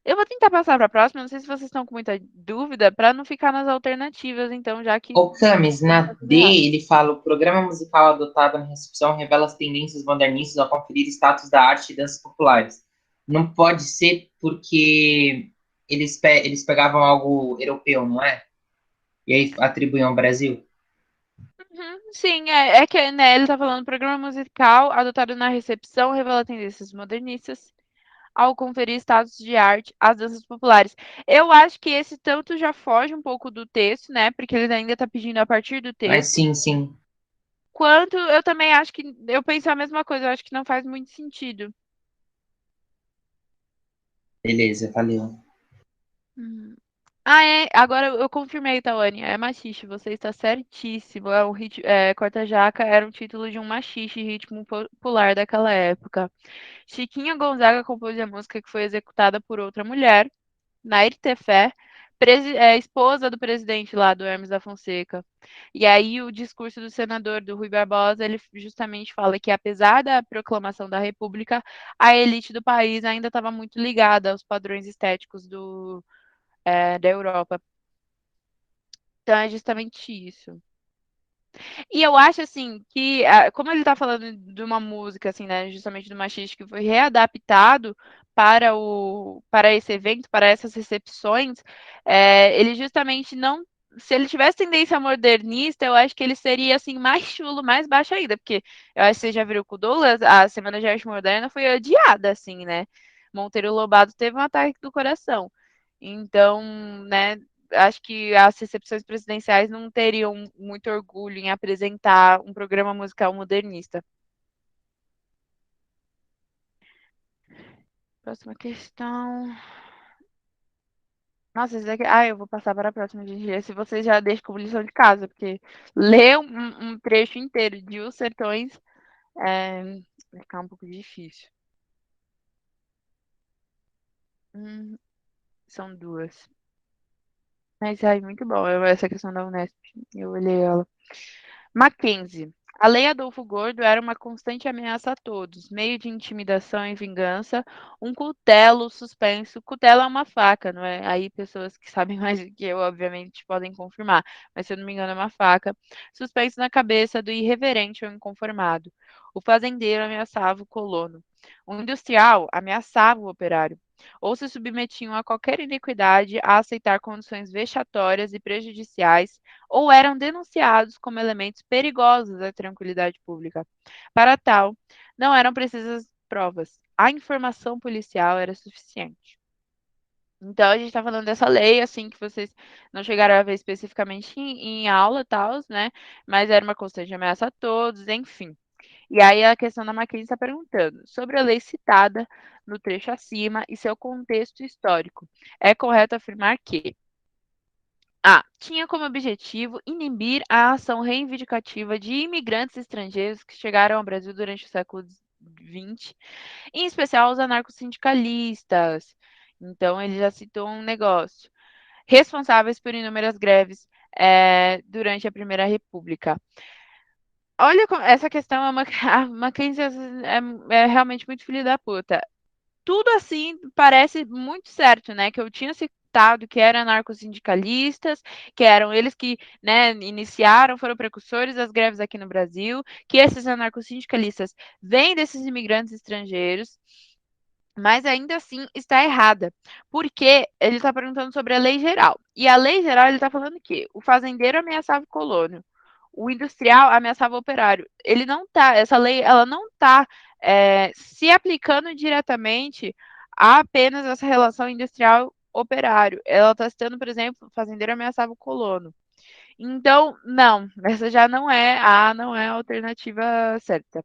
Speaker 2: Eu vou tentar passar para a próxima, não sei se vocês estão com muita dúvida, para não ficar nas alternativas, então, já que
Speaker 4: O Camis,
Speaker 2: tá
Speaker 4: na
Speaker 2: tudo
Speaker 4: D,
Speaker 2: errado.
Speaker 4: ele fala: o programa musical adotado na recepção revela as tendências modernistas ao conferir status da arte e danças populares. Não pode ser porque eles pegavam algo europeu, não é? E aí atribuíam ao Brasil?
Speaker 2: Sim, é que né, ele tá falando programa musical adotado na recepção revela tendências modernistas ao conferir status de arte às danças populares. Eu acho que esse tanto já foge um pouco do texto, né? Porque ele ainda está pedindo a partir do
Speaker 4: Mas
Speaker 2: texto.
Speaker 4: sim, sim.
Speaker 2: Quanto eu também acho que eu penso a mesma coisa, eu acho que não faz muito sentido.
Speaker 4: Beleza, valeu.
Speaker 2: Hum. Ah, é. Agora eu confirmei, Tawane. É machixe, você está certíssimo. Corta Jaca era um título de um machixe, ritmo popular daquela época. Chiquinha Gonzaga compôs a música que foi executada por outra mulher, Nair Tefé, esposa do presidente lá, do Hermes da Fonseca. E aí o discurso do senador, do Rui Barbosa, ele justamente fala que apesar da proclamação da República, a elite do país ainda estava muito ligada aos padrões estéticos da Europa. Então é justamente isso. E eu acho, assim, que, como ele tá falando de uma música, assim, né, justamente do machiste, que foi readaptado para esse evento, para essas recepções, ele justamente não. Se ele tivesse tendência modernista, eu acho que ele seria, assim, mais chulo, mais baixo ainda, porque eu acho que você já viu com o Douglas, a Semana de Arte Moderna foi odiada, assim, né? Monteiro Lobato teve um ataque do coração. Então, né, acho que as recepções presidenciais não teriam muito orgulho em apresentar um programa musical modernista. Próxima questão. Nossa, isso daqui. Eu vou passar para a próxima, gente. Se vocês já deixam como lição de casa, porque ler um trecho inteiro de Os Sertões vai ficar um pouco difícil. São duas. Mas, muito bom. Essa questão da Unesp, eu olhei ela. Mackenzie. A lei Adolfo Gordo era uma constante ameaça a todos, meio de intimidação e vingança, um cutelo suspenso. Cutelo é uma faca, não é? Aí pessoas que sabem mais do que eu, obviamente, podem confirmar, mas se eu não me engano é uma faca. Suspenso na cabeça do irreverente ou inconformado. O fazendeiro ameaçava o colono. O industrial ameaçava o operário. Ou se submetiam a qualquer iniquidade a aceitar condições vexatórias e prejudiciais ou eram denunciados como elementos perigosos à tranquilidade pública. Para tal, não eram precisas provas. A informação policial era suficiente. Então, a gente está falando dessa lei, assim, que vocês não chegaram a ver especificamente em aula, tal, né? Mas era uma constante ameaça a todos, enfim. E aí a questão da Mackenzie está perguntando sobre a lei citada no trecho acima e seu contexto histórico. É correto afirmar que tinha como objetivo inibir a ação reivindicativa de imigrantes estrangeiros que chegaram ao Brasil durante o século XX, em especial os anarcossindicalistas. Então, ele já citou um negócio. Responsáveis por inúmeras greves durante a Primeira República. Olha, essa questão a Mackenzie é realmente muito filho da puta. Tudo assim parece muito certo, né? Que eu tinha citado que eram anarcossindicalistas, que eram eles que, né, iniciaram, foram precursores das greves aqui no Brasil, que esses anarcossindicalistas vêm desses imigrantes estrangeiros, mas ainda assim está errada, porque ele está perguntando sobre a lei geral. E a lei geral ele está falando que o fazendeiro ameaçava o colono, o industrial ameaçava o operário. Ele não tá, essa lei, ela não está se aplicando diretamente a apenas essa relação industrial operário. Ela está citando, por exemplo, fazendeiro ameaçava o colono. Então, não, essa já não é a alternativa certa.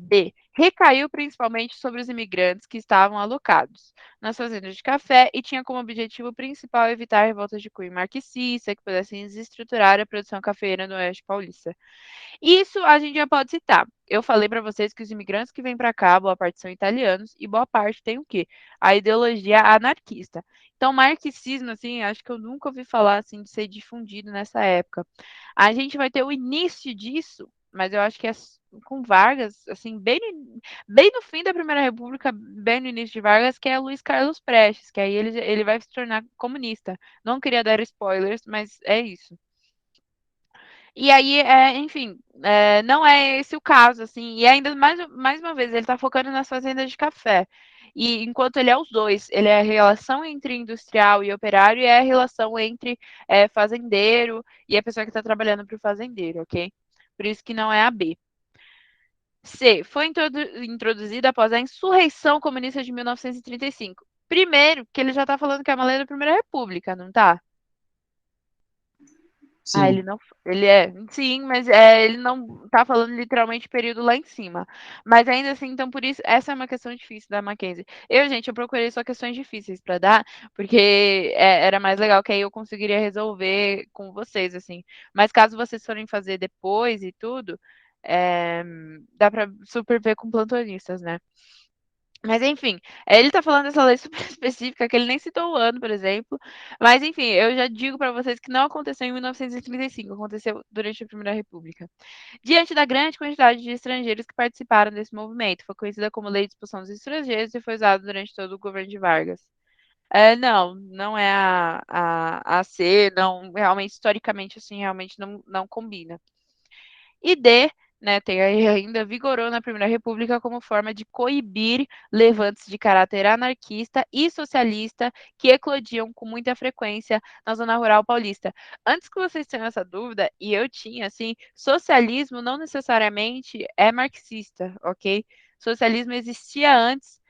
Speaker 2: B. Recaiu principalmente sobre os imigrantes que estavam alocados nas fazendas de café e tinha como objetivo principal evitar revoltas de cunho marxista que pudessem desestruturar a produção cafeeira no Oeste Paulista. Isso a gente já pode citar. Eu falei para vocês que os imigrantes que vêm para cá, boa parte são italianos e boa parte tem o quê? A ideologia anarquista. Então, marxismo, assim, acho que eu nunca ouvi falar assim de ser difundido nessa época. A gente vai ter o início disso, mas eu acho que é com Vargas, assim, bem no fim da Primeira República, bem no início de Vargas, que é Luiz Carlos Prestes, que aí ele vai se tornar comunista. Não queria dar spoilers, mas é isso. E aí, enfim, não é esse o caso, assim, e ainda mais uma vez, ele está focando nas fazendas de café. E enquanto ele é os dois, ele é a relação entre industrial e operário e é a relação entre fazendeiro e a pessoa que está trabalhando para o fazendeiro, ok? Por isso que não é a B. C. Foi introduzida após a insurreição comunista de 1935. Primeiro, que ele já está falando que é uma lei da Primeira República, não tá? Ah, ele
Speaker 4: Sim.
Speaker 2: não. Ele é. Sim, mas ele não tá falando literalmente período lá em cima. Mas ainda assim, então por isso, essa é uma questão difícil da Mackenzie. Gente, eu procurei só questões difíceis para dar, porque era mais legal que aí eu conseguiria resolver com vocês, assim. Mas caso vocês forem fazer depois e tudo, é, dá para super ver com plantonistas, né? Mas enfim, ele tá falando dessa lei super específica, que ele nem citou o ano, por exemplo. Mas enfim, eu já digo para vocês que não aconteceu em 1935, aconteceu durante a Primeira República. Diante da grande quantidade de estrangeiros que participaram desse movimento, foi conhecida como Lei de Expulsão dos Estrangeiros e foi usada durante todo o governo de Vargas. Não é a C, não, realmente, historicamente, assim, realmente não combina. E D, né, tem aí ainda, vigorou na Primeira República como forma de coibir levantes de caráter anarquista e socialista que eclodiam com muita frequência na zona rural paulista. Antes que vocês tenham essa dúvida, e eu tinha, assim, socialismo não necessariamente é marxista, ok? Socialismo existia antes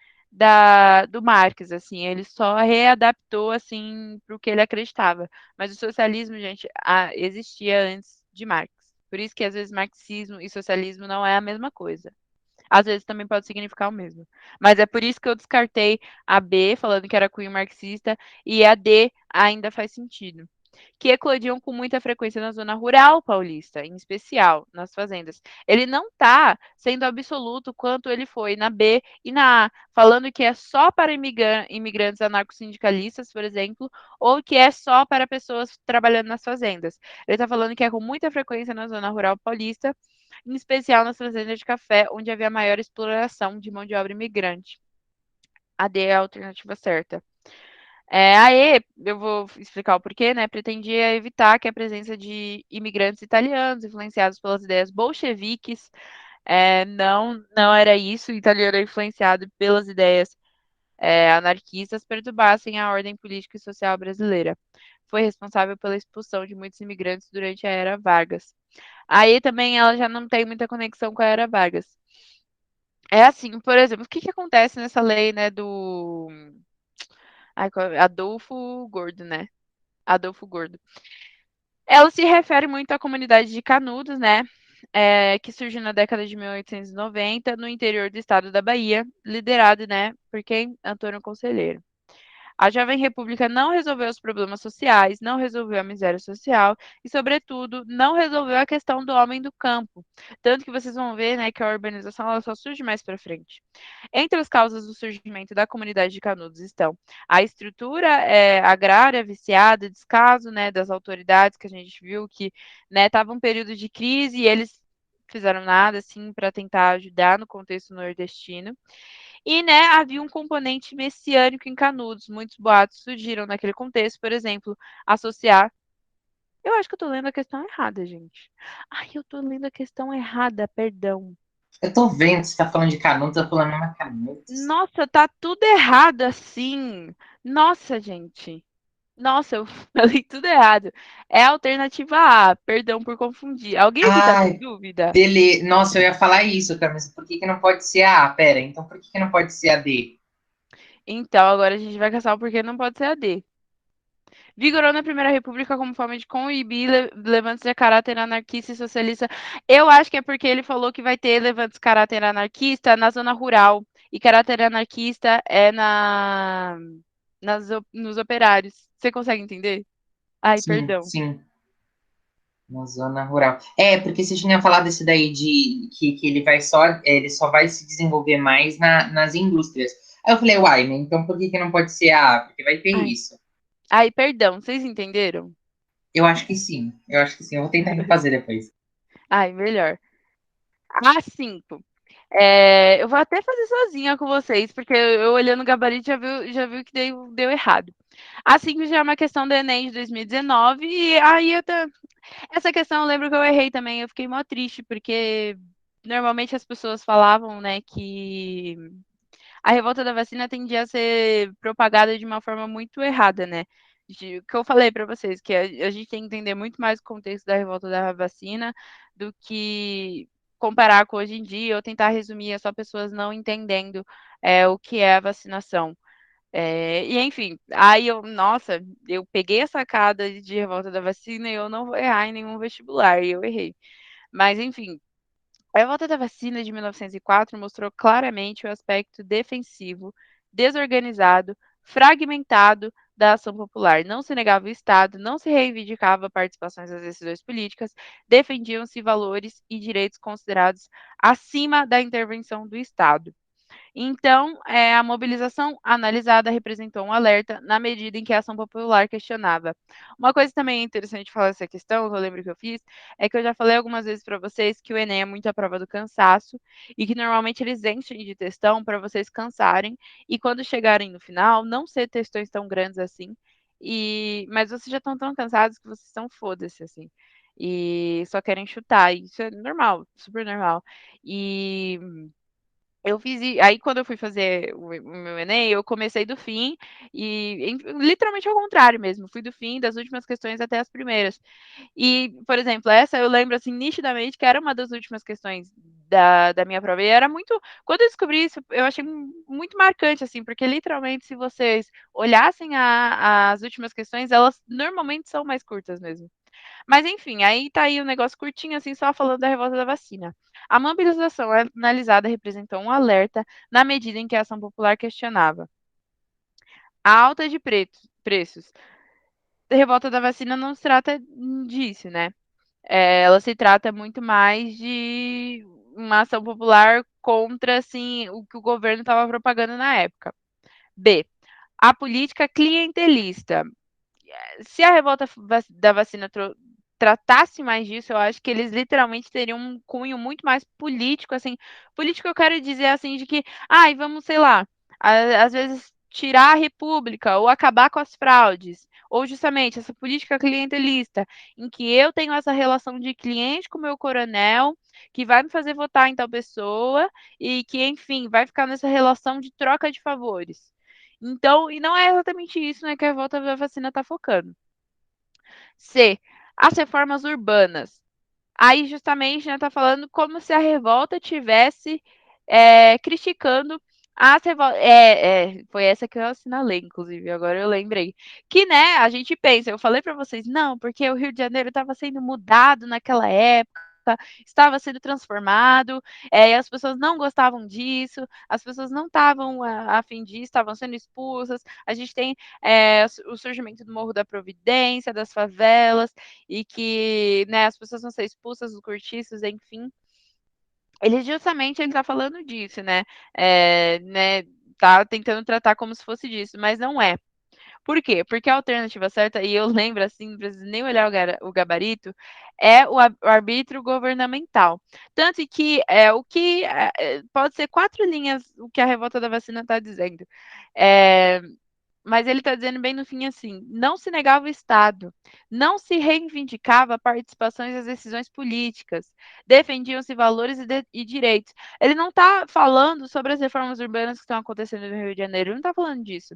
Speaker 2: do Marx, assim, ele só readaptou, assim, para o que ele acreditava. Mas o socialismo, gente, existia antes de Marx. Por isso que às vezes marxismo e socialismo não é a mesma coisa. Às vezes também pode significar o mesmo. Mas é por isso que eu descartei a B, falando que era cunho marxista, e a D ainda faz sentido. Que eclodiam com muita frequência na zona rural paulista, em especial nas fazendas. Ele não está sendo absoluto quanto ele foi na B e na A, falando que é só para imigrantes anarcossindicalistas, por exemplo, ou que é só para pessoas trabalhando nas fazendas. Ele está falando que é com muita frequência na zona rural paulista, em especial nas fazendas de café, onde havia maior exploração de mão de obra imigrante. A D é a alternativa certa. Aí, eu vou explicar o porquê, né? Pretendia evitar que a presença de imigrantes italianos influenciados pelas ideias bolcheviques, não era isso, o italiano é influenciado pelas ideias anarquistas, perturbassem a ordem política e social brasileira. Foi responsável pela expulsão de muitos imigrantes durante a Era Vargas. Aí também ela já não tem muita conexão com a Era Vargas. É assim, por exemplo, o que acontece nessa lei, né, do Adolfo Gordo, né? Adolfo Gordo. Ela se refere muito à comunidade de Canudos, né? Que surgiu na década de 1890 no interior do estado da Bahia, liderado, né, por quem? Antônio Conselheiro. A Jovem República não resolveu os problemas sociais, não resolveu a miséria social e, sobretudo, não resolveu a questão do homem do campo. Tanto que vocês vão ver, né, que a urbanização ela só surge mais para frente. Entre as causas do surgimento da comunidade de Canudos estão a estrutura agrária viciada, descaso, né, das autoridades, que a gente viu que estava um período de crise e eles fizeram nada assim para tentar ajudar no contexto nordestino. E, né, havia um componente messiânico em Canudos. Muitos boatos surgiram naquele contexto, por exemplo, associar. Eu acho que eu tô lendo a questão errada, gente. Ai, eu tô lendo a questão errada, perdão.
Speaker 4: Eu tô vendo, você tá falando de Canudos, eu tô falando uma Canudos.
Speaker 2: Nossa, tá tudo errado assim. Nossa, gente. Nossa, eu falei tudo errado. É a alternativa A, perdão por confundir. Alguém aqui tá com
Speaker 4: Ai,
Speaker 2: dúvida?
Speaker 4: beleza. Nossa, eu ia falar isso, cara, mas por que não pode ser a A? Pera, então por que não pode ser a D?
Speaker 2: Então, agora a gente vai caçar o porquê não pode ser a D. Vigorou na Primeira República como forma de coibir levantes de caráter anarquista e socialista. Eu acho que é porque ele falou que vai ter levantes de caráter anarquista na zona rural. E caráter anarquista é nos operários. Você consegue entender? Ai,
Speaker 4: Sim,
Speaker 2: perdão.
Speaker 4: sim. Na zona rural. É, porque você tinha falado esse daí de que ele só vai se desenvolver mais nas indústrias. Aí eu falei, uai, né? Então por que não pode ser A? Porque vai ter
Speaker 2: Ai,
Speaker 4: isso.
Speaker 2: ai, perdão. Vocês entenderam?
Speaker 4: Eu acho que sim. Eu acho que sim. Eu vou tentar refazer depois.
Speaker 2: Ai, melhor. A5. Eu vou até fazer sozinha com vocês, porque eu olhando o gabarito já viu que deu errado. A5 já é uma questão do Enem de 2019, e aí essa questão eu lembro que eu errei também, eu fiquei mó triste, porque normalmente as pessoas falavam, né, que a revolta da vacina tendia a ser propagada de uma forma muito errada, né? O que eu falei para vocês, que a gente tem que entender muito mais o contexto da revolta da vacina do que comparar com hoje em dia ou tentar resumir, é só pessoas não entendendo o que é a vacinação. E enfim, aí nossa, eu peguei a sacada de revolta da vacina e eu não vou errar em nenhum vestibular, e eu errei. Mas enfim, a revolta da vacina de 1904 mostrou claramente o aspecto defensivo, desorganizado, fragmentado da ação popular. Não se negava o Estado, não se reivindicava participações nas decisões políticas, defendiam-se valores e direitos considerados acima da intervenção do Estado. Então, a mobilização analisada representou um alerta na medida em que a ação popular questionava. Uma coisa também interessante falar dessa questão, que eu lembro que eu fiz, é que eu já falei algumas vezes para vocês que o Enem é muito a prova do cansaço e que normalmente eles enchem de textão para vocês cansarem e quando chegarem no final, não ser textões tão grandes assim, mas vocês já estão tão cansados que vocês estão foda-se, assim. E só querem chutar, e isso é normal, super normal. E eu fiz aí quando eu fui fazer o meu Enem, eu comecei do fim e literalmente ao contrário mesmo, fui do fim das últimas questões até as primeiras. E, por exemplo, essa eu lembro assim nitidamente que era uma das últimas questões da minha prova. E era muito. Quando eu descobri isso, eu achei muito marcante, assim, porque literalmente, se vocês olhassem as últimas questões, elas normalmente são mais curtas mesmo. Mas enfim, aí tá aí um negócio curtinho, assim, só falando da revolta da vacina. A mobilização analisada representou um alerta na medida em que a ação popular questionava a alta de preços. A revolta da vacina não se trata disso, né? Ela se trata muito mais de uma ação popular contra, assim, o que o governo estava propagando na época. B. A política clientelista. Se a revolta da vacina tratasse mais disso, eu acho que eles literalmente teriam um cunho muito mais político, assim, político eu quero dizer assim de que, ai, vamos, sei lá, às vezes tirar a república ou acabar com as fraudes, ou justamente essa política clientelista, em que eu tenho essa relação de cliente com o meu coronel, que vai me fazer votar em tal pessoa e que, enfim, vai ficar nessa relação de troca de favores. Então, e não é exatamente isso, né, que a revolta da vacina está focando. C. As reformas urbanas. Aí, justamente, né, tá falando como se a revolta tivesse criticando as revoltas. Foi essa que eu assinalei, inclusive, agora eu lembrei. Que, né, a gente pensa, eu falei para vocês, não, porque o Rio de Janeiro estava sendo mudado naquela época, estava sendo transformado, e as pessoas não gostavam disso, as pessoas não estavam a fim disso, estavam sendo expulsas. A gente tem o surgimento do Morro da Providência, das favelas, e que, né, as pessoas vão ser expulsas dos cortiços, enfim. Ele tá falando disso, né, tá tentando tratar como se fosse disso, mas não é. Por quê? Porque a alternativa certa, e eu lembro assim, não preciso nem olhar o gabarito, é o arbítrio governamental. Tanto que o que pode ser 4 linhas o que a revolta da vacina está dizendo. É, mas ele está dizendo bem no fim assim: não se negava o Estado, não se reivindicava participações nas decisões políticas, defendiam-se valores e direitos. Ele não está falando sobre as reformas urbanas que estão acontecendo no Rio de Janeiro, ele não está falando disso.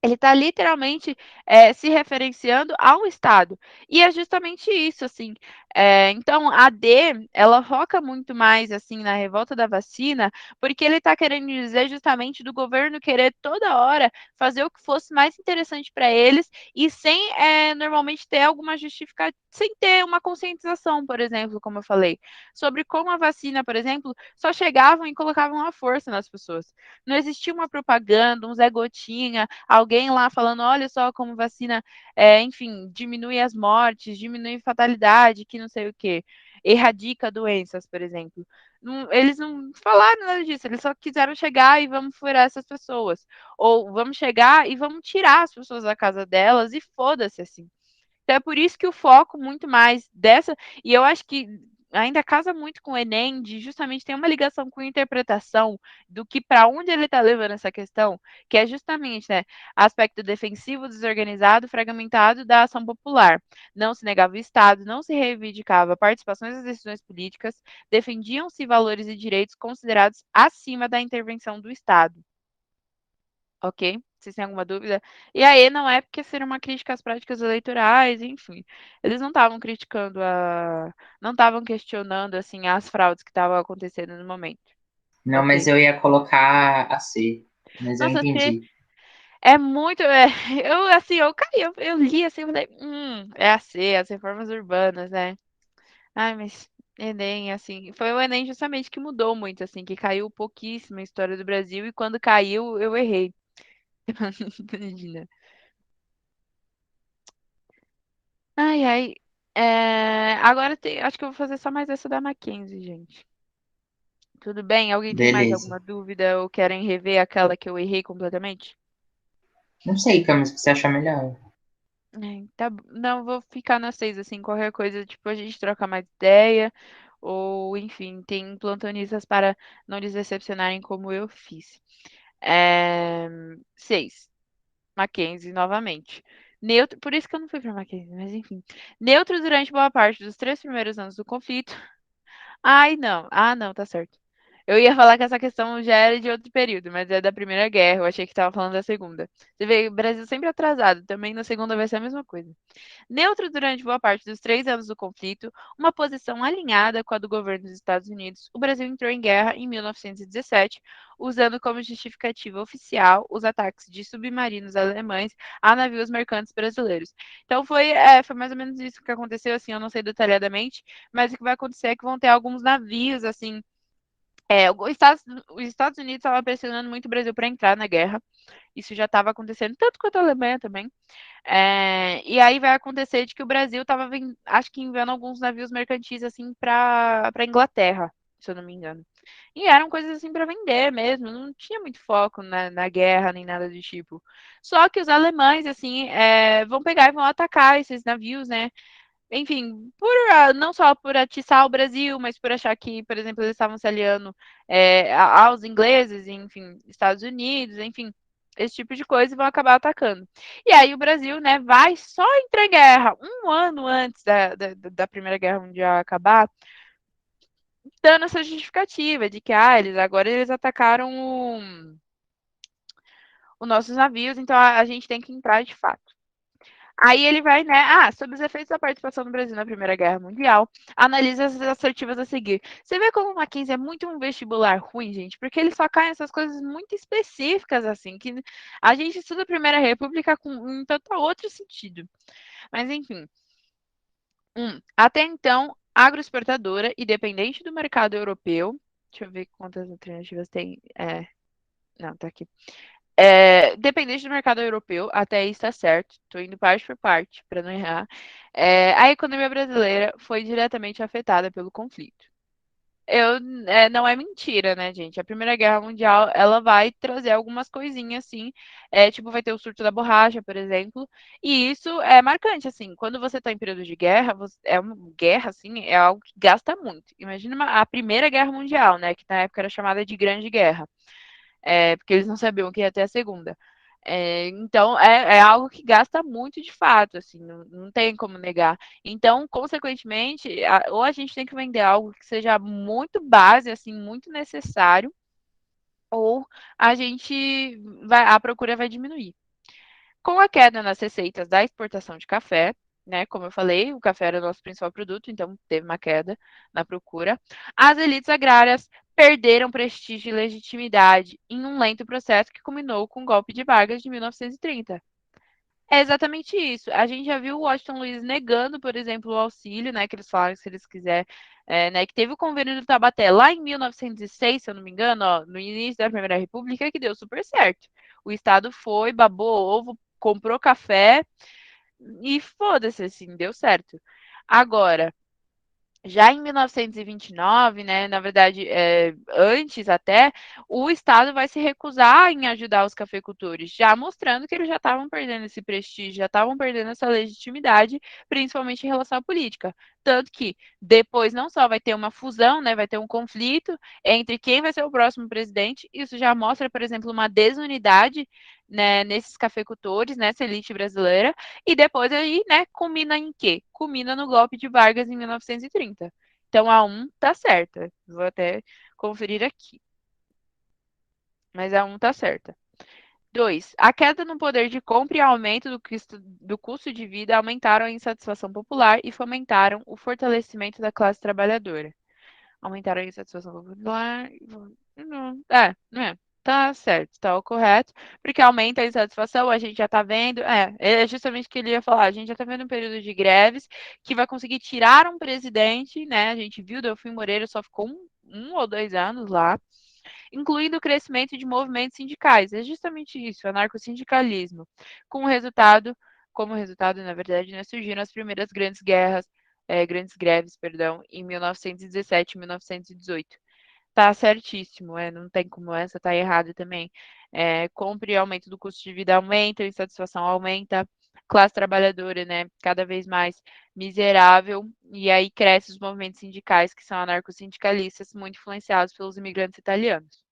Speaker 2: Ele está literalmente se referenciando ao Estado. E é justamente isso, assim. Então, a D, ela foca muito mais, assim, na revolta da vacina, porque ele está querendo dizer justamente do governo querer toda hora fazer o que fosse mais interessante para eles e sem, normalmente, ter alguma justificativa, sem ter uma conscientização, por exemplo, como eu falei, sobre como a vacina, por exemplo, só chegavam e colocavam a força nas pessoas. Não existia uma propaganda, um Zé Gotinha, alguém lá falando, olha só como vacina enfim, diminui as mortes, diminui fatalidade, que não sei o quê, erradica doenças, por exemplo. Eles não falaram nada disso, eles só quiseram chegar e vamos furar essas pessoas. Ou vamos chegar e vamos tirar as pessoas da casa delas e foda-se assim. Então é por isso que o foco muito mais dessa, e eu acho que ainda casa muito com o Enem, de justamente tem uma ligação com a interpretação do que para onde ele está levando essa questão, que é justamente, né, aspecto defensivo, desorganizado, fragmentado da ação popular. Não se negava o Estado, não se reivindicava participações nas decisões políticas, defendiam-se valores e direitos considerados acima da intervenção do Estado. Ok? Vocês têm alguma dúvida? E aí não é porque seria uma crítica às práticas eleitorais, enfim. Eles não estavam criticando não estavam questionando assim as fraudes que estavam acontecendo no momento.
Speaker 4: Não, mas
Speaker 2: Ok?
Speaker 4: eu ia colocar a C, mas eu
Speaker 2: Nossa, C
Speaker 4: entendi.
Speaker 2: é muito. Eu assim, eu caí, eu li assim, eu falei, é a C, as reformas urbanas, né? Ai, mas Enem, assim, foi o Enem justamente que mudou muito, assim, que caiu pouquíssimo a história do Brasil, e quando caiu, eu errei. Imagina. Ai, ai. Agora acho que eu vou fazer só mais essa da Mackenzie, gente. Tudo bem? Alguém tem mais
Speaker 4: Beleza.
Speaker 2: alguma dúvida ou querem rever aquela que eu errei completamente?
Speaker 4: Não sei, Camis, o que você acha melhor.
Speaker 2: Tá, não, vou ficar nas 6, assim, qualquer coisa, tipo, a gente troca mais ideia, ou, enfim, tem plantonistas para não lhes decepcionarem como eu fiz. 6. Mackenzie novamente. Neutro, por isso que eu não fui para Mackenzie, mas enfim. Neutro durante boa parte dos 3 primeiros anos do conflito. Ai, não. Ah, não, tá certo. Eu ia falar que essa questão já era de outro período, mas é da Primeira Guerra. Eu achei que estava falando da Segunda. Você vê, o Brasil sempre atrasado. Também na Segunda vai ser a mesma coisa. Neutro durante boa parte dos 3 anos do conflito, uma posição alinhada com a do governo dos Estados Unidos, o Brasil entrou em guerra em 1917, usando como justificativa oficial os ataques de submarinos alemães a navios mercantes brasileiros. Então foi mais ou menos isso que aconteceu, assim, eu não sei detalhadamente, mas o que vai acontecer é que vão ter alguns navios, assim, os Estados Unidos estavam pressionando muito o Brasil para entrar na guerra. Isso já estava acontecendo, tanto quanto a Alemanha também. E aí vai acontecer de que o Brasil estava, acho que enviando alguns navios mercantis assim para Inglaterra, se eu não me engano. E eram coisas assim para vender mesmo, não tinha muito foco na guerra nem nada do tipo. Só que os alemães assim vão pegar e vão atacar esses navios, né? Enfim, não só por atiçar o Brasil, mas por achar que, por exemplo, eles estavam se aliando aos ingleses, enfim, Estados Unidos, enfim, esse tipo de coisa, e vão acabar atacando. E aí o Brasil, né, vai só entrar em guerra 1 ano antes da Primeira Guerra Mundial acabar, dando essa justificativa de que agora eles atacaram os nossos navios, então a gente tem que entrar de fato. Aí ele vai, né? Sobre os efeitos da participação do Brasil na Primeira Guerra Mundial, analisa as assertivas a seguir. Você vê como o Mackenzie é muito um vestibular ruim, gente, porque ele só cai nessas coisas muito específicas, assim, que a gente estuda a Primeira República com um tanto outro sentido. Mas, enfim. Até então, agroexportadora e dependente do mercado europeu. Deixa eu ver quantas alternativas tem. Não, tá aqui. Dependente do mercado europeu, até aí está certo, estou indo parte por parte para não errar. A economia brasileira foi diretamente afetada pelo conflito. Não é mentira, né, gente? A Primeira Guerra Mundial, ela vai trazer algumas coisinhas, assim, tipo, vai ter o surto da borracha, por exemplo, e isso é marcante, assim, quando você está em período de guerra, é uma guerra, assim, é algo que gasta muito. Imagina a Primeira Guerra Mundial, né, que na época era chamada de Grande Guerra, porque eles não sabiam que ia ter a segunda. Então, é algo que gasta muito de fato, assim, não tem como negar. Então, consequentemente, ou a gente tem que vender algo que seja muito base, assim, muito necessário, ou a procura vai diminuir. Com a queda nas receitas da exportação de café, né? Como eu falei, o café era o nosso principal produto, então teve uma queda na procura. As elites agrárias perderam prestígio e legitimidade em um lento processo que culminou com o golpe de Vargas de 1930. É exatamente isso. A gente já viu o Washington Luiz negando, por exemplo, o auxílio, né, que eles falaram que se eles quiserem, né, que teve o convênio do Taubaté lá em 1906, se eu não me engano, ó, no início da Primeira República, que deu super certo. O Estado foi, babou ovo, comprou café e foda-se, assim, deu certo. Agora, já em 1929, né, na verdade, antes até, o Estado vai se recusar em ajudar os cafeicultores, já mostrando que eles já estavam perdendo esse prestígio, já estavam perdendo essa legitimidade, principalmente em relação à política. Tanto que depois não só vai ter uma fusão, né, vai ter um conflito entre quem vai ser o próximo presidente, isso já mostra, por exemplo, uma desunidade, né, nesses cafeicultores, nessa elite brasileira, e depois aí, né, culmina em quê? Culmina no golpe de Vargas em 1930. Então a 1 tá certa. Vou até conferir aqui. Mas a 1 tá certa. 2. A queda no poder de compra e aumento do custo de vida aumentaram a insatisfação popular e fomentaram o fortalecimento da classe trabalhadora. Aumentaram a insatisfação popular. Não é. Tá certo, tá o correto, porque aumenta a insatisfação, a gente já tá vendo, é justamente o que ele ia falar, a gente já tá vendo um período de greves que vai conseguir tirar um presidente, né, a gente viu, Delfim Moreira só ficou um ou 2 anos lá, incluindo o crescimento de movimentos sindicais, é justamente isso, anarcossindicalismo, com o resultado, como resultado, na verdade, né, surgiram as primeiras grandes greves, perdão, em 1917 e 1918. Tá certíssimo, não tem como essa tá errada também. Compra e aumento do custo de vida aumenta, a insatisfação aumenta, classe trabalhadora, né, cada vez mais miserável, e aí crescem os movimentos sindicais, que são anarcossindicalistas, muito influenciados pelos imigrantes italianos.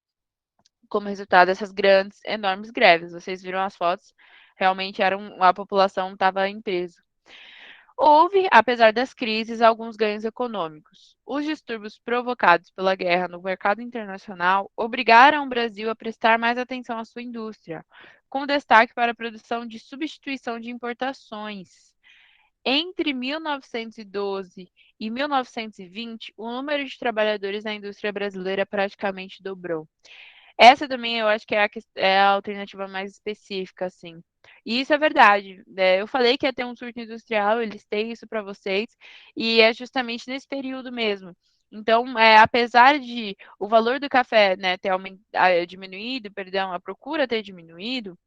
Speaker 2: Como resultado dessas grandes, enormes greves, vocês viram as fotos, realmente a população estava em peso. Houve, apesar das crises, alguns ganhos econômicos. Os distúrbios provocados pela guerra no mercado internacional obrigaram o Brasil a prestar mais atenção à sua indústria, com destaque para a produção de substituição de importações. Entre 1912 e 1920, o número de trabalhadores na indústria brasileira praticamente dobrou. Essa também eu acho que é a alternativa mais específica, assim. E isso é verdade. Eu falei que ia ter um surto industrial, eles têm isso para vocês, e é justamente nesse período mesmo. Então, apesar de o valor do café, né, ter diminuído, perdão, a procura ter diminuído,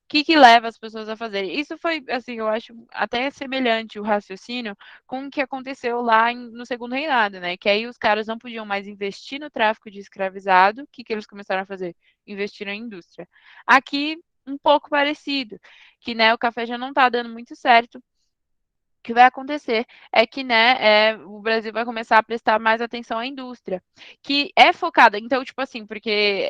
Speaker 2: que leva as pessoas a fazerem? Isso foi, assim, eu acho até semelhante o raciocínio com o que aconteceu lá no Segundo Reinado, né? Que aí os caras não podiam mais investir no tráfico de escravizado. O que eles começaram a fazer? Investir na indústria. Aqui, um pouco parecido, que, né, o café já não está dando muito certo, que vai acontecer é que, né, o Brasil vai começar a prestar mais atenção à indústria, que é focada, então, tipo assim, porque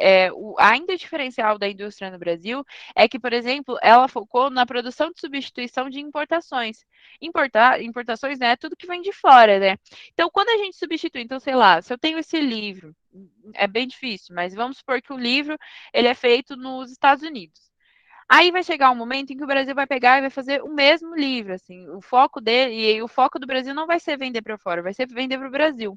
Speaker 2: ainda o diferencial da indústria no Brasil é que, por exemplo, ela focou na produção de substituição de importações. Importações, né, é tudo que vem de fora, né? Então, quando a gente substitui, então, sei lá, se eu tenho esse livro, é bem difícil, mas vamos supor que o livro, ele é feito nos Estados Unidos. Aí vai chegar um momento em que o Brasil vai pegar e vai fazer o mesmo livro, assim, o foco dele, e o foco do Brasil não vai ser vender para fora, vai ser vender para o Brasil.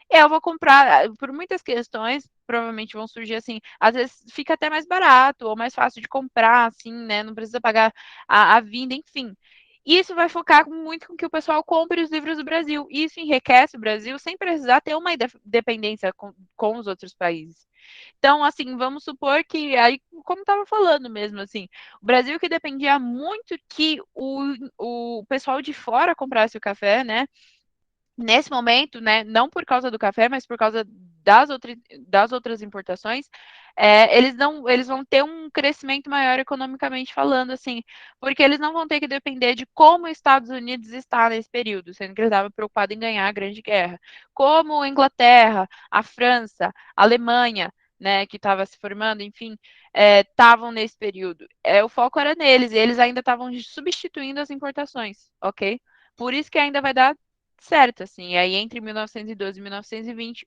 Speaker 2: Eu vou comprar, por muitas questões, provavelmente vão surgir assim, às vezes fica até mais barato, ou mais fácil de comprar, assim, né, não precisa pagar a vinda, enfim. Isso vai focar muito com que o pessoal compre os livros do Brasil. Isso enriquece o Brasil sem precisar ter uma dependência com os outros países. Então, assim, vamos supor que, aí, como estava falando mesmo, assim, o Brasil que dependia muito que o pessoal de fora comprasse o café, né? Nesse momento, né, não por causa do café, mas por causa das outras importações, eles vão ter um crescimento maior economicamente falando, assim, porque eles não vão ter que depender de como os Estados Unidos está nesse período, sendo que eles estavam preocupados em ganhar a Grande Guerra. Como a Inglaterra, a França, a Alemanha, né, que estava se formando, enfim, estavam nesse período. O foco era neles, e eles ainda estavam substituindo as importações, ok? Por isso que ainda vai dar certo, assim. E aí, entre 1912 e 1920,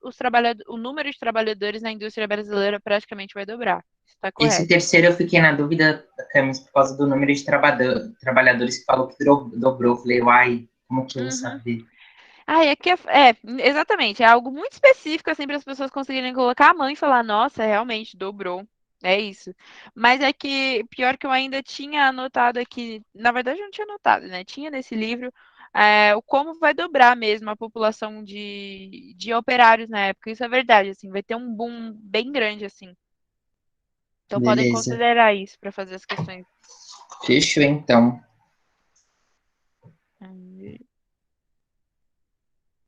Speaker 2: o número de trabalhadores na indústria brasileira praticamente vai dobrar. Isso está
Speaker 4: Esse
Speaker 2: correto.
Speaker 4: terceiro eu fiquei na dúvida, Camis, por causa do número de trabalhadores que falou que dobrou. Falei, uai, como que eu vou
Speaker 2: Uhum.
Speaker 4: saber?
Speaker 2: Ah, exatamente. É algo muito específico, assim, para as pessoas conseguirem colocar a mão e falar, nossa, realmente dobrou. É isso. Mas é que, pior que eu ainda tinha anotado aqui, na verdade eu não tinha anotado, né? Tinha nesse livro o como vai dobrar mesmo a população de operários na época. Isso é verdade, assim, vai ter um boom bem grande, assim. Então podem
Speaker 4: Beleza.
Speaker 2: considerar isso para fazer as questões.
Speaker 4: Fechou, então.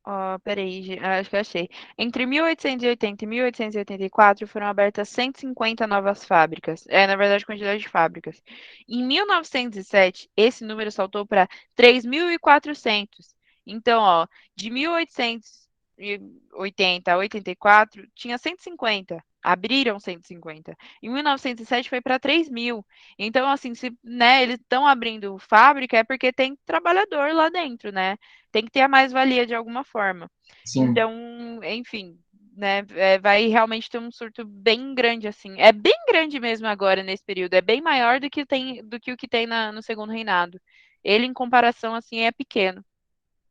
Speaker 2: Ó, peraí, acho que eu achei. Entre 1880 e 1884 foram abertas 150 novas fábricas. Na verdade, quantidade de fábricas. Em 1907, esse número saltou para 3.400. Então, ó, de 1880 a 84, tinha 150. Abriram 150. Em 1907 foi para 3.000. Então, assim, se, né, eles estão abrindo fábrica é porque tem trabalhador lá dentro, né? Tem que ter a mais-valia de alguma forma.
Speaker 4: Sim,
Speaker 2: Então, enfim, né, vai realmente ter um surto bem grande, assim. É bem grande mesmo agora nesse período. É bem maior do que o que tem no segundo reinado. Ele, em comparação, assim, é pequeno.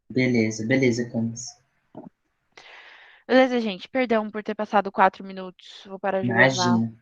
Speaker 4: beleza, beleza, Camis.
Speaker 2: Beleza, gente. Perdão por ter passado 4 minutos. Vou parar de gravar.
Speaker 4: Imagina.